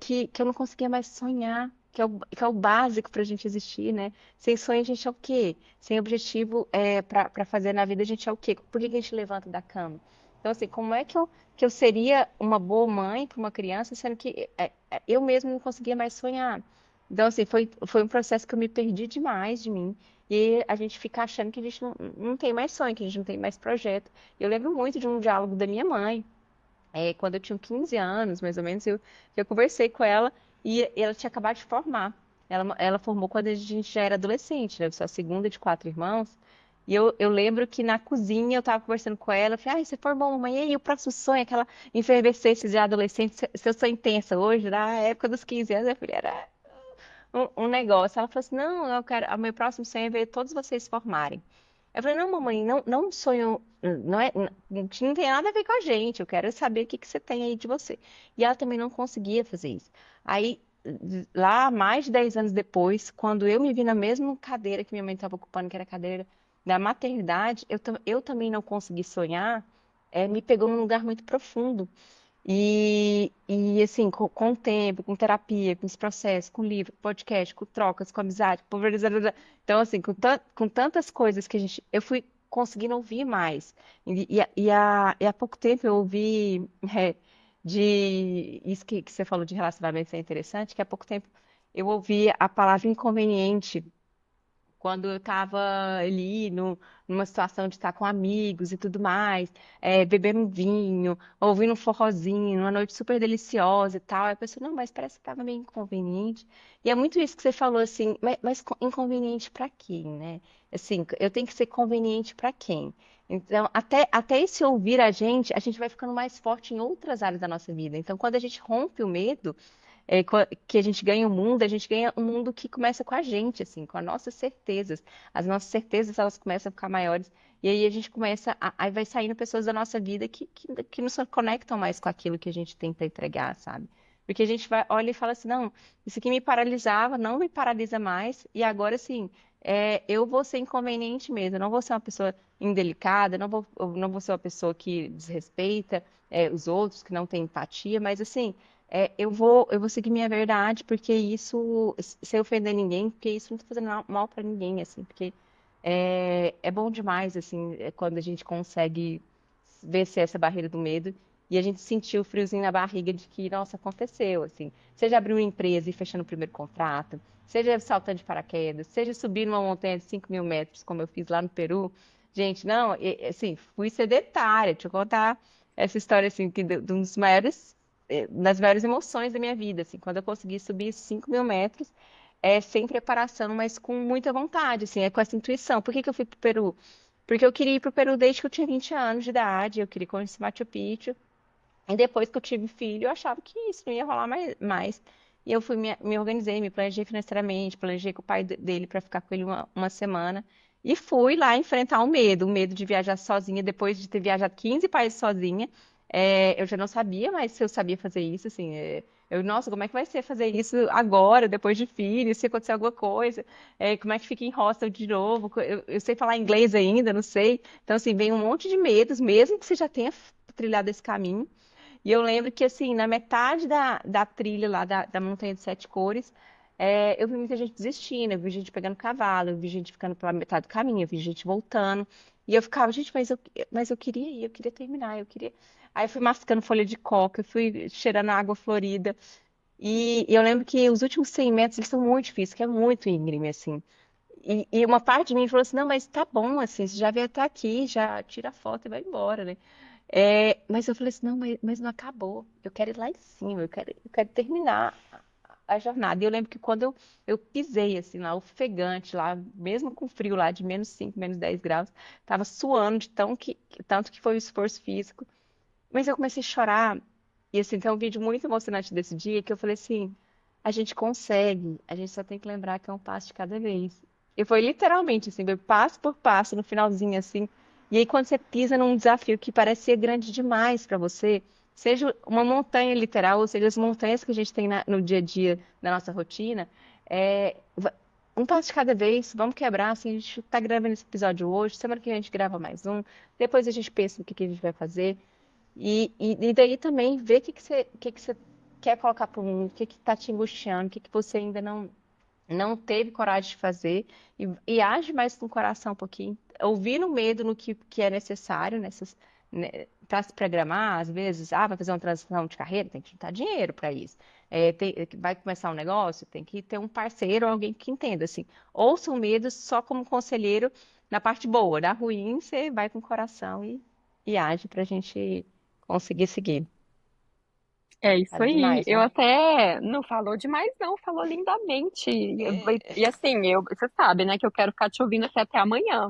que eu não conseguia mais sonhar, que é o básico para a gente existir, né? Sem sonho a gente é o quê? Sem objetivo para fazer na vida a gente é o quê? Por que que a gente levanta da cama? Então, assim, como é que eu seria uma boa mãe para uma criança, sendo que eu mesma não conseguia mais sonhar? Então, assim, foi um processo que eu me perdi demais de mim. E a gente fica achando que a gente não tem mais sonho, que a gente não tem mais projeto. Eu lembro muito de um diálogo da minha mãe, quando eu tinha 15 anos, mais ou menos, eu conversei com ela e ela tinha acabado de formar. Ela formou quando a gente já era adolescente, né? Eu sou a segunda de quatro irmãos. E eu lembro que na cozinha eu estava conversando com ela, eu falei, ai, você formou, mamãe, e aí, o próximo sonho, aquela efervescência de adolescente, se eu sou intensa hoje, na época dos 15 anos, eu falei, era um negócio. Ela falou assim, não, o meu próximo sonho é ver todos vocês formarem. Eu falei, não, mamãe, não sonho, não é, não tem nada a ver com a gente, eu quero saber o que que você tem aí de você. E ela também não conseguia fazer isso. Aí, lá, mais de 10 anos depois, quando eu me vi na mesma cadeira que minha mãe estava ocupando, que era a cadeira da maternidade, eu também não consegui sonhar, me pegou num lugar muito profundo. E assim, com o tempo, com terapia, com esse processo, com livro, com podcast, com trocas, com amizade, com pulverizador. Então, assim, com tantas coisas que eu fui conseguindo ouvir mais. E há pouco tempo eu ouvi isso que você falou de relacionamentos é interessante, que há pouco tempo eu ouvi a palavra inconveniente quando eu estava ali numa situação de estar com amigos e tudo mais, bebendo um vinho, ouvindo um forrozinho, uma noite super deliciosa e tal. Aí a pessoa, não, mas parece que estava meio inconveniente. E é muito isso que você falou, assim, mas inconveniente para quem, né? Assim, eu tenho que ser conveniente para quem? Então, até esse ouvir a gente vai ficando mais forte em outras áreas da nossa vida. Então, quando a gente rompe o medo, que a gente ganha o mundo, a gente ganha um mundo que começa com a gente, assim, com as nossas certezas. As nossas certezas, elas começam a ficar maiores, e aí a gente aí vai saindo pessoas da nossa vida que não se conectam mais com aquilo que a gente tenta entregar, sabe? Porque a gente olha e fala assim, não, isso aqui me paralisava, não me paralisa mais, e agora, assim, eu vou ser inconveniente mesmo, eu não vou ser uma pessoa indelicada, eu não vou ser uma pessoa que desrespeita, os outros, que não tem empatia, mas, assim, eu vou seguir minha verdade, porque isso, sem ofender ninguém, porque isso não está fazendo mal para ninguém, assim, porque é bom demais, assim, quando a gente consegue vencer essa barreira do medo e a gente sentir o friozinho na barriga de que, nossa, aconteceu, assim. Seja abrir uma empresa e fechando o primeiro contrato, seja saltando de paraquedas, seja subir numa montanha de 5 mil metros, como eu fiz lá no Peru. Gente, não, assim, fui sedentária. Deixa eu contar essa história, assim, de um dos maiores das maiores emoções da minha vida, assim, quando eu consegui subir 5 mil metros, sem preparação, mas com muita vontade, assim, com essa intuição. Por que que eu fui pro Peru? Porque eu queria ir pro Peru desde que eu tinha 20 anos de idade, eu queria conhecer Machu Picchu, e depois que eu tive filho, eu achava que isso não ia rolar mais. E eu fui, me organizei, me planejei financeiramente, planejei com o pai dele para ficar com ele uma semana. E fui lá enfrentar o medo de viajar sozinha, depois de ter viajado 15 países sozinha. Eu já não sabia, mas se eu sabia fazer isso, assim, nossa, como é que vai ser fazer isso agora, depois de filho, se acontecer alguma coisa? Como é que fica em hostel de novo? Eu sei falar inglês ainda, não sei. Então, assim, vem um monte de medos, mesmo que você já tenha trilhado esse caminho. E eu lembro que, assim, na metade da trilha lá da Montanha de Sete Cores, eu vi muita gente desistindo, eu vi gente pegando cavalo, eu vi gente ficando pela metade do caminho, eu vi gente voltando. E eu ficava, gente, mas eu queria ir, eu queria terminar, eu queria. Aí eu fui mascando folha de coca, eu fui cheirando água florida. E eu lembro que os últimos 100 metros, eles são muito difíceis, que é muito íngreme, assim. E uma parte de mim falou assim, não, mas tá bom, assim, você já veio até aqui, já tira a foto e vai embora, né? Mas eu falei assim, não, mas não acabou. Eu quero ir lá em cima, eu quero terminar a jornada. E eu lembro que quando eu pisei, assim, lá, ofegante, lá, mesmo com frio lá de -5, -10 graus, tava suando de tanto que foi o esforço físico. Mas eu comecei a chorar. E assim, tem um vídeo muito emocionante desse dia que eu falei assim, a gente consegue, a gente só tem que lembrar que é um passo de cada vez. E foi literalmente assim, foi passo por passo, no finalzinho assim. E aí quando você pisa num desafio que parecia grande demais para você, seja uma montanha literal, ou seja, as montanhas que a gente tem no dia a dia, na nossa rotina, um passo de cada vez, vamos quebrar, assim, a gente tá gravando esse episódio hoje, semana que vem a gente grava mais um, depois a gente pensa no que a gente vai fazer. E daí também ver o que que você quer colocar para o mundo, o que que está te angustiando, o que que você ainda não teve coragem de fazer e age mais com o coração um pouquinho, ouvindo o medo no que é necessário para se programar, às vezes, vai fazer uma transição de carreira, tem que juntar dinheiro para isso. Vai começar um negócio, tem que ter um parceiro, alguém que entenda, assim. Ouça o medo só como conselheiro na parte boa, na ruim você vai com o coração e age para a gente conseguir seguir. É isso Sabe aí. demais, Eu né? até não falou demais, não, falou lindamente. E assim, você sabe, né, que eu quero ficar te ouvindo até amanhã.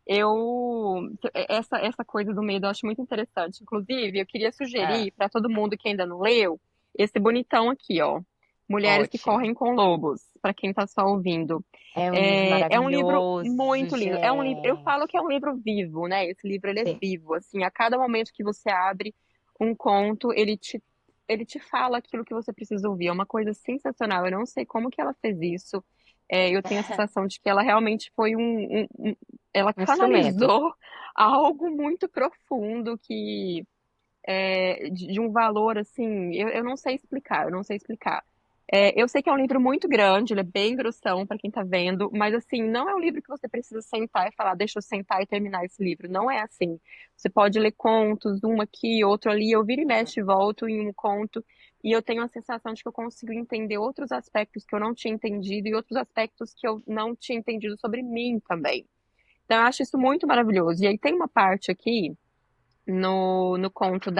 Eu essa coisa do medo eu acho muito interessante. Inclusive, eu queria Ah, sugerir para todo mundo que ainda não leu esse bonitão aqui, ó. Mulheres que ótimo. correm com lobos, para quem tá só ouvindo. É um livro É um livro maravilhoso, muito lindo. É um livro, eu falo que gente. é um livro vivo, né? Esse livro ele é Sim. vivo, assim, a cada momento que você abre um conto, ele te fala aquilo que você precisa ouvir. É uma coisa sensacional. Eu não sei como que ela fez isso. Eu tenho a sensação de que ela realmente foi ela Um instrumento. canalizou algo muito profundo que de um valor assim, eu não sei explicar, eu não sei explicar. Eu sei que é um livro muito grande, ele é bem grossão para quem tá vendo, mas assim, não é um livro que você precisa sentar e falar, deixa eu sentar e terminar esse livro. Não é assim. Você pode ler contos, um aqui, outro ali, eu viro e mexo e volto em um conto, e eu tenho a sensação de que eu consigo entender outros aspectos que eu não tinha entendido e outros aspectos que eu não tinha entendido sobre mim também. Então, eu acho isso muito maravilhoso. E aí tem uma parte aqui no conto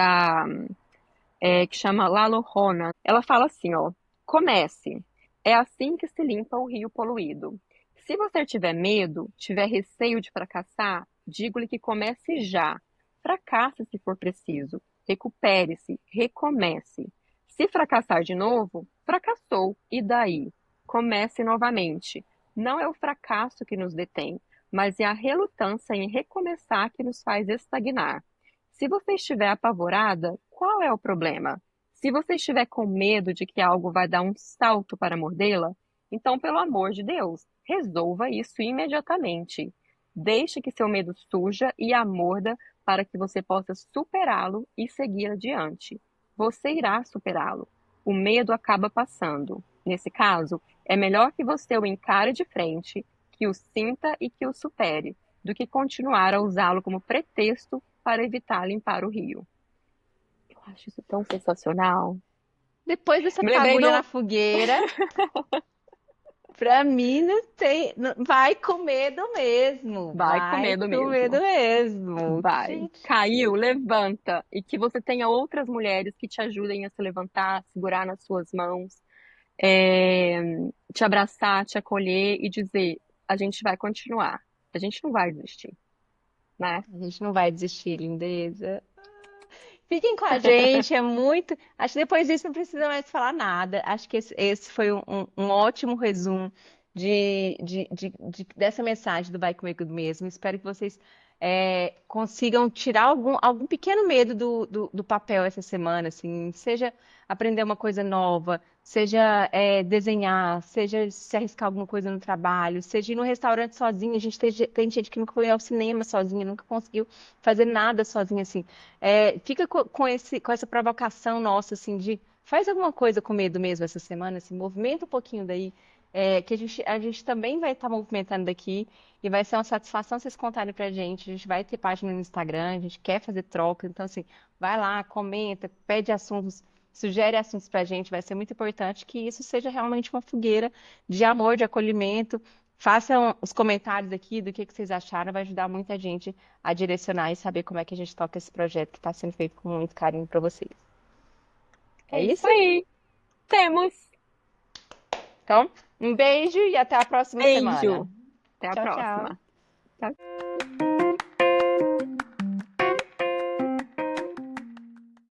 que chama La Llorona. Ela fala assim, ó, comece. É assim que se limpa o rio poluído. Se você tiver medo, tiver receio de fracassar, digo-lhe que comece já. Fracasse se for preciso. Recupere-se, recomece. Se fracassar de novo, fracassou. E daí? Comece novamente. Não é o fracasso que nos detém, mas é a relutância em recomeçar que nos faz estagnar. Se você estiver apavorada, qual é o problema? Se você estiver com medo de que algo vai dar um salto para mordê-la, então, pelo amor de Deus, resolva isso imediatamente. Deixe que seu medo surja e a morda para que você possa superá-lo e seguir adiante. Você irá superá-lo. O medo acaba passando. Nesse caso, é melhor que você o encare de frente, que o sinta e que o supere, do que continuar a usá-lo como pretexto para evitar limpar o rio. Eu acho isso tão sensacional. Depois dessa Me lembrei fagulha na do. fogueira, pra mim não tem. Vai com medo mesmo. Vai com Vai medo com medo mesmo. mesmo. Vai. Gente, Caiu, levanta. E que você tenha outras mulheres que te ajudem a se levantar, segurar nas suas mãos, é, te abraçar, te acolher e dizer: a gente vai continuar. A gente não vai desistir, né? a gente não vai desistir, lindeza. Fiquem com a gente, é muito. Acho que depois disso não precisa mais falar nada. Acho que esse foi um ótimo resumo dessa mensagem do Vai Comigo mesmo. Espero que vocês consigam tirar algum pequeno medo do papel essa semana, assim, seja aprender uma coisa nova, seja desenhar, seja se arriscar alguma coisa no trabalho, seja ir no restaurante sozinho. A gente tem gente que nunca foi ao cinema sozinha, nunca conseguiu fazer nada sozinha, assim. Fica com essa provocação nossa, assim, de faz alguma coisa com medo mesmo essa semana, assim, movimenta um pouquinho daí, que a gente também vai estar movimentando daqui e vai ser uma satisfação vocês contarem pra gente. A gente vai ter página no Instagram, a gente quer fazer troca, então, assim, vai lá, comenta, pede assuntos, sugere assuntos pra gente, vai ser muito importante que isso seja realmente uma fogueira de amor, de acolhimento. Façam os comentários aqui do que vocês acharam, vai ajudar muita gente a direcionar e saber como é que a gente toca esse projeto que está sendo feito com muito carinho para vocês. É É isso isso? aí. Temos. Então, um beijo e até a próxima semana. Beijo. Até a Tchau, tchau. próxima. Tchau.